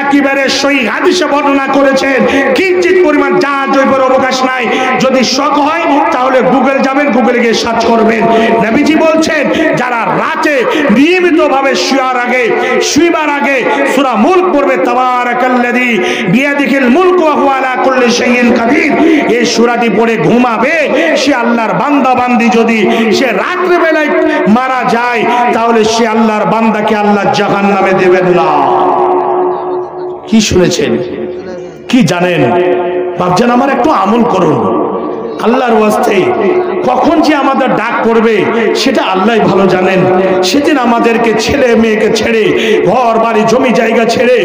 একেবারে সহিহ হাদিসে বর্ণনা করেছেন, কিঞ্চিত পরিমাণ যা জৈবের অবকাশ নাই। যদি শখ হয় তাহলে গুগল যাবেন, গুগলে গিয়ে সার্চ করবেন। নবীজি বলছেন যারা রাতে নিয়মিতভাবে শুইবার আগে সূরা মুলক পড়বে, তাবারাকাল্লাযী বিয়াদিহিল মুলকু ওয়া হুয়া আলা কুল্লি শাইইন কাদির, এই সূরাটি পড়ে ঘুমাবে, সে আল্লাহর বান্দা বান্দি যদি সে রাত্রে বেলায় মারা যায় তাহলে সে আল্লাহর বান্দাকে আল্লাহ জাহান্নামে দেবেন না। কি শুনেছেন? কি জানেন? ভাবছেন আমার একটু আমল করুন। আল্লাহর ওয়াস্তে কখন যে আমাদের ডাক পড়বে সেটা আল্লাহই ভালো জানেন। সেদিন আমাদেরকে ছেলে মেয়েকে ছেড়ে, ঘর বাড়ি জমি জায়গা ছেড়ে,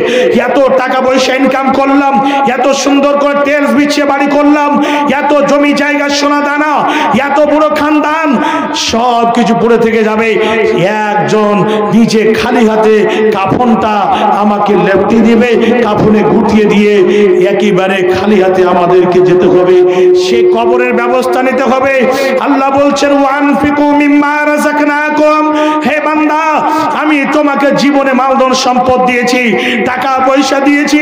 এত টাকা পয়সা ইনকাম করলাম, এত সুন্দর করে টেলস বিছিয়ে বাড়ি করলাম, এত জমি জায়গা সোনা দানা, এত বড় খানদান, সব কিছু পড়ে থেকে যাবে। একজন নিজে খালি হাতে কাফনটা আমাকে লেপটি দিবে, কাফনে গুটিয়ে দিয়ে একেবারে খালি হাতে আমাদেরকে যেতে হবে, সে কবরের ব্যবস্থা নিতে হবে। আল্লাহ বলছেন ওয়ানফিকু মিম্মা রাযাকনাকুম, হে বান্দা আমি তোমাকে জীবনে মালধন সম্পদ দিয়েছি, টাকা পয়সা দিয়েছি,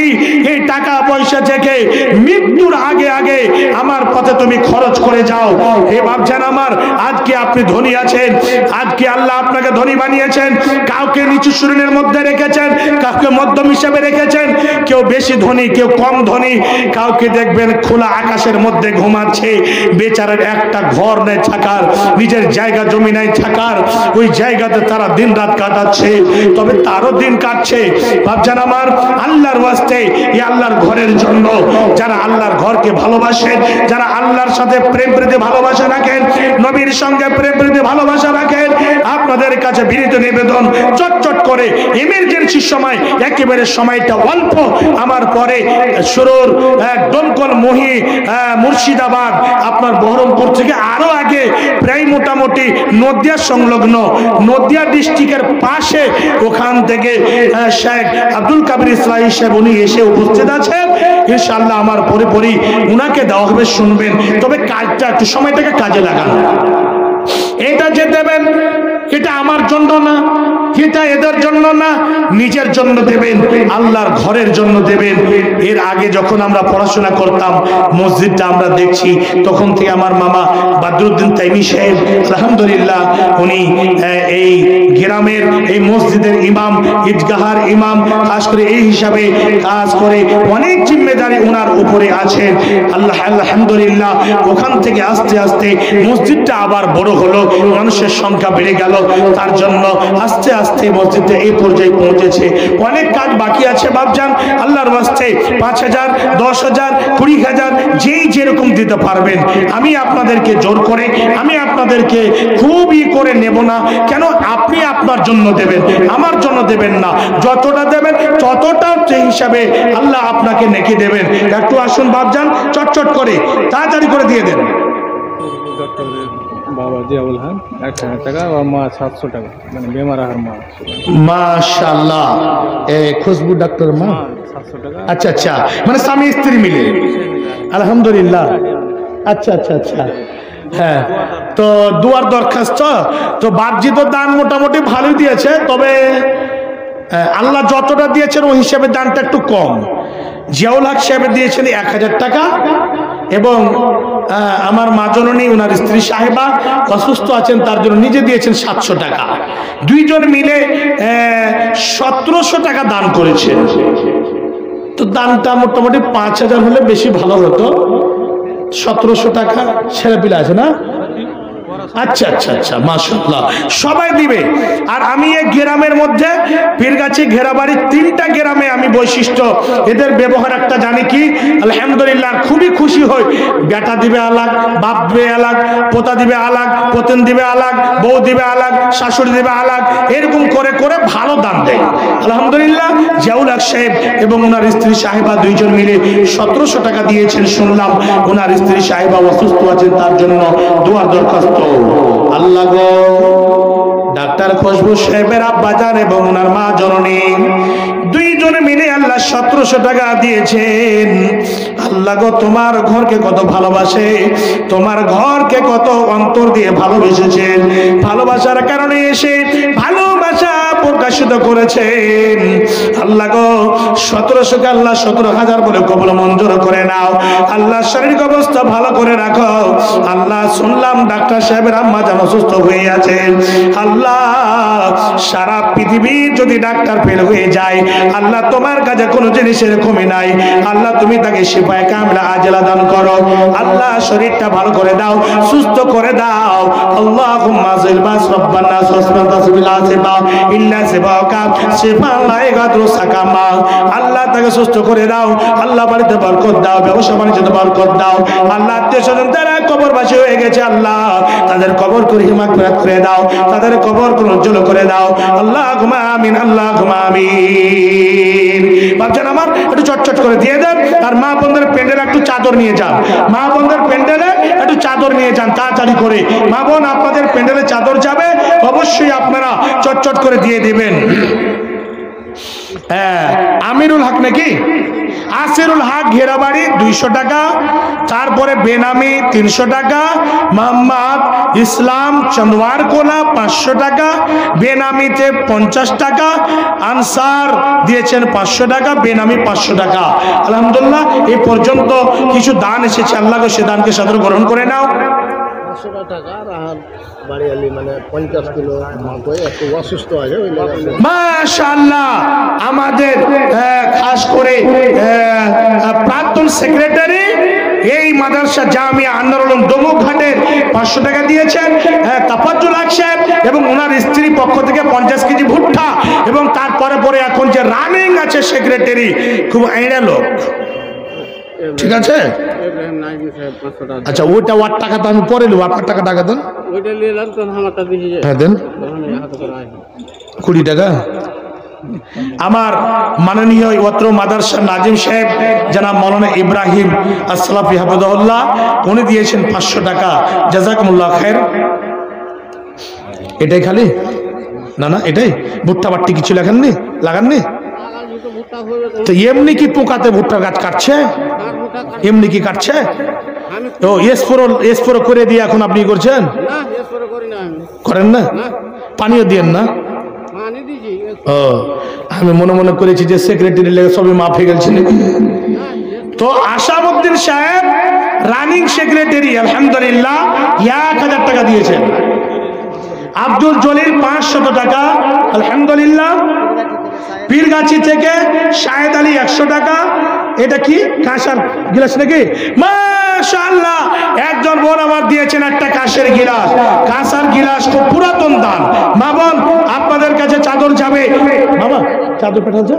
এই টাকা পয়সা থেকে মৃত্যুর আগে আগে আমার পথে তুমি খরচ করে যাও। হে ভাবছেন আমার আজকে আপনি ধনী আছেন, আজকে আল্লাহ আপনাকে ধনী বানিয়েছেন, কাউকে নিচু শ্রেণীর মধ্যে রেখেছেন, কাউকে মধ্যম হিসেবে রেখেছেন, কেউ বেশি ধনী কেউ কম ধনী, কাউকে দেখবেন খোলা আকাশের মধ্যে ঘুমাচ্ছে, বেচারার একটা ঘর নেই থাকার, নিজের জায়গা জমি নাই থাকার, ওই জায়গাতে তারা দিন রাত কাটাচ্ছে, তবে তারও দিন কাটছে। ভাবছেন আমার আল্লাহর ওয়াস্তে এই আল্লাহর ঘরের জন্য যারা আল্লাহর ঘরকে ভালোবাসেন, যারা আল্লাহর সাথে প্রেম প্রীতি ভালোবাসা রাখেন, নবীর সঙ্গে প্রেম প্রীতি ভালোবাসা রাখেন, আপনাদের কাছে বিনীত নিবেদন, চটচট করে ইমার্জেন্সির সময় একেবারে সময়টা অল্প, আমার পরে শুরুর ডোমকল মহি মুর্শিদাবাদ আপনার বহরমপুর থেকে আরো আগে প্রায় মোটামুটি নদিয়া সংলগ্ন নদিয়া ডিস্ট্রিক্টের পাশে, ওখান থেকে শেখ আব্দুল কাবির ইসলামী সাহেব উনি এসে উপস্থিত আছেন। ইনশাআল্লাহ আমার পরিপরি উনাকে দেওয়া হবে, শুনবেন, তবে কাজটা একটু সময়টাকে কাজে লাগান। এটা যে দেবেন এটা আমার জন্য না, এটা এদের জন্য না, নিজের জন্য দেবেন, আল্লাহর ঘরের জন্য দেবেন। এর আগে যখন আমরা পড়াশোনা করতাম মসজিদটা আমরা দেখছি, তখন থেকে আমার মামা বদরুদ্দিন তাইমি সাহেব আলহামদুলিল্লাহ উনি এই গ্রামের এই মসজিদের ইমাম, ঈদগাহার ইমাম, খাস করে এই হিসাবে কাজ করে অনেক জিম্মেদারি ওনার উপরে আছে। আল্লাহ আলহামদুলিল্লাহ ওখান থেকে আস্তে আস্তে মসজিদটা আবার বড় হলো, মানুষের সংখ্যা বেড়ে গেল, তার জন্য আস্তে আস্তে মসজিদে এই পর্যায়ে পৌঁছেছে। অনেক কাজ বাকি আছে বাপজান, আল্লাহর ওয়াস্তে 5,000, 10,000, 20,000 যেই যেরকম দিতে পারবেন। আমি আপনাদেরকে জোর করে, আমি আপনাদেরকে খুবই করে নেব না, কেন আপনি আপনার জন্য দেবেন, আমার জন্য দেবেন না। যতটা দেবেন ততটা সেই হিসাবে আল্লাহ আপনাকে নেকি দেবেন। একটু আসুন বাপজান, চটচট করে তাড়াতাড়ি করে দিয়ে দেন। বাবা জিয়াউল হক 1,000 টাকা আর মা 700 টাকা, মানে বেমার আর মা। মাশাআল্লাহ। খুশবু ডাক্তার মা 700 টাকা। আচ্ছা আচ্ছা, মানে স্বামী স্ত্রী মিলে, আলহামদুলিল্লাহ। আচ্ছা আচ্ছা আচ্ছা, হ্যাঁ। তো দুয়ার দরখাস্ত তো বাপজি তো দান মোটামুটি ভালোই দিয়েছে, তবে আল্লাহ যতটা দিয়েছেন ওই হিসাবে দানটা একটু কম। জিয়াউল হক সাহেব দিয়েছেন 1,000 টাকা, এবং আমার মা জননী ওনার স্ত্রী সাহেবা অসুস্থ আছেন, তার জন্য নিজে দিয়েছেন 700 টাকা। দুইজন মিলে 1,700 টাকা দান করেছেন। তো দানটা মোটামুটি 5,000 হলে বেশি ভালো হতো। 1,700 টাকা ছেলে পিলে আছে না? আচ্ছা আচ্ছা আচ্ছা, মাশাআল্লাহ, সবাই দিবে। আর আমি এই গ্রামের মধ্যে পীরগাছি ঘেরাবাড়ির 3টা গ্রামে আমি বৈশিষ্ট্য এদের ব্যবহার একটা জানি কি, আলহামদুলিল্লাহ খুবই খুশি হই। বেটা দিবে আলাগ, বাপ দিবে আলাগ, পোতা দিবে আলাগ, পতেন দিবে আলাগ, বউ দিবে আলাগ, শাশুড়ি দিবে আলাগ, এরকম করে করে ভালো দান দেয় আলহামদুলিল্লাহ। জিয়াউল হক সাহেব এবং ওনার স্ত্রী সাহেবা দুইজন মিলে 1,700 টাকা দিয়েছেন। শুনলাম ওনার স্ত্রী সাহেবা অসুস্থ আছেন, তার জন্য দোয়ার দরখাস্ত। আল্লাহ গো, ডাক্তার খুশবু সাহেবের আব্বাজান এবং ওনার মা জননী দুইজনে মিলে আল্লাহ 1,700 টাকা দিয়েছেন। আল্লাহ গো, তোমার ঘরকে কত ভালোবাসে, তোমার ঘরকে কত অন্তর দিয়ে ভালোবেসেছেন, ভালোবাসার কারণে এসে ভালোবাসা প্রকাশিত করেছেন। আল্লাহ গো, 1,700 কে আল্লাহ 17,000 বলে কবুল মঞ্জুর করে নাও। আল্লাহ শারীরিক অবস্থা ভালো করে রাখো। আল্লাহ শুনলাম ডাক্তার সাহেবের আম্মা যেন অসুস্থ হয়ে আছেন। আল্লাহ সারা পৃথিবীর যদি ডাক্তার ফেল হয়ে যায়, আল্লাহ তোমার কাছে কোনো জিনিসের কমি নাই। আল্লাহ তুমি তাকে শিফায়ে কামিলা আজলা দান করো। আল্লাহ শরীরটা ভালো করে দাও, সুস্থ করে দাও। আল্লাহুম্মা জিলবাস রব্বানা সুসমান তাসবিল আসিবা ইল্লা সিবাকা শিফা লা ইয়াগাদু সাকামা। আল্লাহ তাকে সুস্থ করে দাও। আল্লাহ বাড়িতে বরকত দাও, ব্যবসা বাণিজ্যে বরকত দাও। আল্লাহ আত্মীয়স্বজন যারা কবরবাসী হয়ে গেছে, আল্লাহ তাদের কবর করে মাগফিরাত করে দাও, তাদের কবর করে উজ্জ্বল করে দাও। আল্লাহুম্মা আমিন, আল্লাহুম্মা আমিন। বাচ্চান আমার একটু চটচট করে দিয়ে দেন। আর মা বোনদের প্যান্ডেলে একটু চাদর নিয়ে যান, মা বোনদের প্যান্ডেলে একটু চাদর নিয়ে যান তাড়াতাড়ি করে। মা বোন আপনাদের প্যান্ডেলে চাদর যাবে, অবশ্যই আপনারা চটচট করে দিয়ে দিবেন। হ্যাঁ, আমিরুল হক নাকি? আসিরুল হক ঘেরাবাড়ি 200 টাকা, তারপরে বেনামি 300 টাকা, মোহাম্মদ ইসলাম চন্দওয়ার কোলা 500 টাকা, বেনামিতে 50 টাকা, আনসার দিয়েছেন 500 টাকা, বেনামি 500 টাকা। আলহামদুলিল্লাহ এই পর্যন্ত কিছু দান এসেছে, আল্লাহকে সে দানকে সাদরে গ্রহণ করে নাও। 500 টাকা আর বাড়িয়ালি মানে 50 কিলো একটু অসুস্থ আছে। মাশাআল্লাহ, আমাদের খাস করে প্রাক্তন সেক্রেটারি এই মাদ্রাসা জামিয়া আনোয়ারুল উলুম দমুঘাটের 500 টাকা দিয়েছেন। তাফাজ্জুল হক সাহেব এবং ওনার স্ত্রী পক্ষ থেকে 50 কেজি ভুট্টা, এবং তারপরে পরে এখন যে রানিং আছে সেক্রেটারি, খুব আইনা লোক, ঠিক আছে? আচ্ছা, ওইটা ওয়ার টাকা তো আমি পরে নেবো, আপনার টাকা দেন। হ্যাঁ দেন, 20 টাকা। আমার মাননীয় অত্র মাদ্রাসা নাজিম সাহেব জনাব মাওলানা ইব্রাহিম আসসালাফি হাফিজাহুল্লাহ, উনি দিয়েছেন 500 টাকা। জাযাকুমুল্লাহ খায়ের। এটাই খালি না? না এটাই ভুট্টা বাট্টি কিছু লাগাননি? তো এমনি কি পোকাতে ভুট্টা গাছ কাটছে? এমনি কি কাটছে? ও এসপোরো করে দিয়ে এখন আপনি করছেন? করেন না? পানিও দিয়েন না? পানি দিছি ও, আমি মনে মনে করেছি যে সেক্রেটারি লেগে সবই মাফ হয়ে গেছে নাকি। তো আশাবুদ্দিন সাহেব রানিং সেক্রেটারি, আলহামদুলিল্লাহ 1000 টাকা দিয়েছেন। আব্দুল জলিল 500 টাকা, আলহামদুলিল্লাহ। পীরগাছি থেকে শাহেদ আলী 100 টাকা। এটা কি কাঁসার গিলাস নাকি? মাশাআল্লাহ, একজন বোন আমার দিয়েছেন একটা কাঁসের গিলাস। কাঁসার গিলাস খুব পুরাতন দান। মা বোন, আপনাদের কাছে চাদর যাবে। বাবা চাদর পাঠাচ্ছে,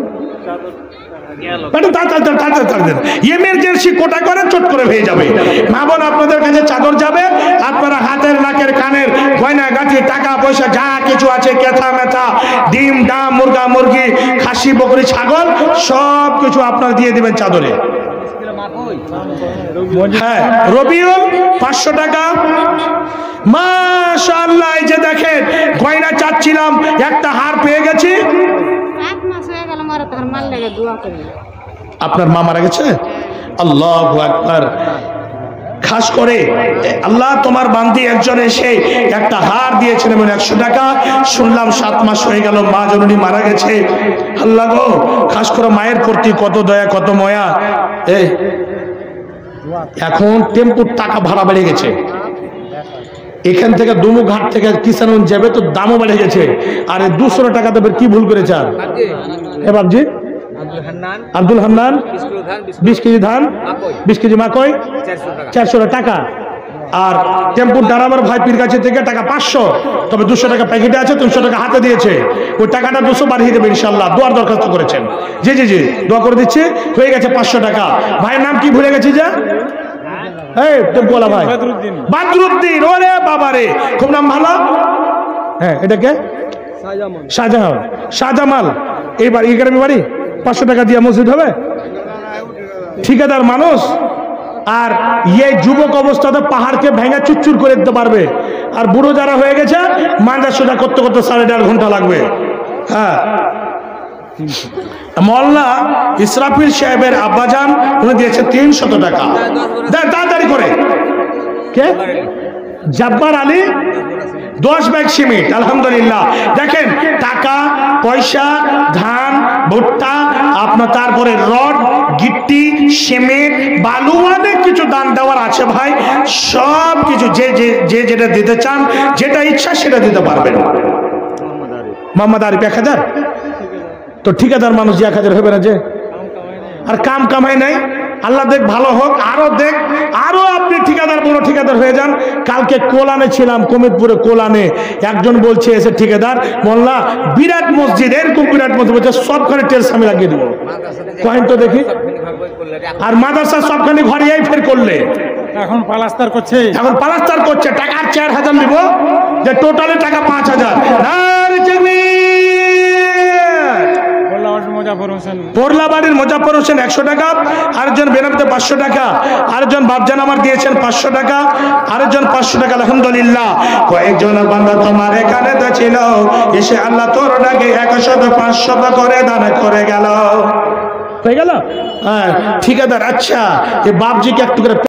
এমার্জেন্সি কোটা করে চট করে হয়ে যাবে। মা বোন, আপনাদের কাছে চাদর যাবে। আপনারা হাতের, নাকের, কানের গয়না গাঁটি, টাকা পয়সা যা কিছু আছে, কেথা মেথা, ডিম ডাম, মুরগা মুরগি, খাসি বকরি ছাগল, সব কিছু আপনারা দিয়ে দিবেন চাদরে। হ্যাঁ, রবিউল 500 টাকা। মাশাআল্লাহ, এই যে দেখেন গয়না চাচ্ছিলাম, একটা হার পেয়ে গেছি। আপনার মা মারা গেছে? আল্লাহু আকবার। খাস করে আল্লাহ তোমার বান্দি একজন এসে একটা হার দিয়েছেন এবং 100 টাকা। শুনলাম 7 মাস হয়ে গেল মা জননী মারা গেছে। আল্লাহ গো, খাস করে মায়ের প্রতি কত দয়া, কত মায়া। এখন টেম্পুর টাকা ভাড়া বেড়ে গেছে। এখান থেকে দুমু ঘাট থেকে কিষানগঞ্জ যাবে তো দামও বেড়ে গেছে। আর 200 টাকা দেবে, কি ভুল করেছে? আর এ বাবজি আব্দুল হান্নান 20 কেজি ধান, 20 কেজি মাকই, 400 টাকা। আর টেম্পুর ড্রাইভার ভাই পীরগাছি থেকে টাকা 500, তবে 200 টাকা প্যাকেটে আছে, 300 টাকা হাতে দিয়েছে। ওই টাকাটা 200 বাড়িয়ে দেবে ইনশাল্লাহ। দোয়ার দরখাস্ত করেছেন। জি জি জি, দোয়া করে দিচ্ছে। হয়ে গেছে 500 টাকা। ভাইয়ের নাম কি ভুলে গেছি? যা টেম্পুওয়ালা ভাই বাদরুদ্দিন। ওরে বাবা রে, খুব নাম ভালো। হ্যাঁ, এটাকে শাহজাহান, শাহজামাল। এইবার এই গ্রামে বাড়ি। 500 টাকা দিয়ে মসজিদ হবে? ঠিকাদার মানুষ। আর এই যুবক অবস্থাতে পাহাড়কে ভেঙে চুরচুর করে দিতে পারবে। আর বুড়ো যারা হয়ে গেছে, মাঞ্জা সোজা করতে করতে 1.5 ঘন্টা লাগবে। হ্যাঁ, মোল্লা ইসরাফিল সাহেবের আব্বাজান উনি দিয়েছে 300 টাকা। তাড়াতাড়ি করে। কে? জব্বার আলী 10 ব্যাগ সিমেন্ট, আলহামদুলিল্লাহ। দেখেন, টাকা পয়সা, ধান, ভুট্টা, আপনার তারপরে রড, গিট্টি, সিমেন্ট, বালু, অনেক কিছু দান দেওয়ার আছে ভাই। সব কিছু যে যেটা দিতে চান, যেটা ইচ্ছা সেটা দিতে পারবেন। মোহাম্মদ আরিফ 1000। তো ঠিকাদার মানুষ 1000 হবে না যে? আর কাম কামাই নাই। আল্লাহ দেখ ভালো হোক, আরো দেখ, আরো আপনি ঠিকাদার, বড় ঠিকাদার হয়ে যান। কালকে কোলানে ছিলাম, কমিতপুরে কোলানে। একজন বলছে এসে ঠিকাদার, মোল্লা বিরাট মসজিদ, এরকম বিরাট মসজিদ বলছে, সবখানে টেলস আমি লাগিয়ে দেবো। কয়েন তো দেখি। আর মাদ্রাসা সবখানে ঘরেই ফের করলে, এখন পালাস্তার করছে। এখন পালাস্তার করছে। টাকা 4000 নিব, যে টোটালে টাকা 5000। পোরলাবাড়ির মুজাফর হোসেন 100 টাকা। আরেকজন বেনামতে 500 টাকা। আরেকজন বাপজান আমার দিয়েছেন 500 টাকা। আরেকজন 500 টাকা, আলহামদুলিল্লাহ। কয়েকজন বান্দা তোমার এখানে ছিল, এসে আল্লাহ তোর ডাকে 100 500 করে দান করে গেল। হয়ে গেল। হ্যাঁ, ঠিকাদার। আচ্ছা, এই বাপজিকে একটু করে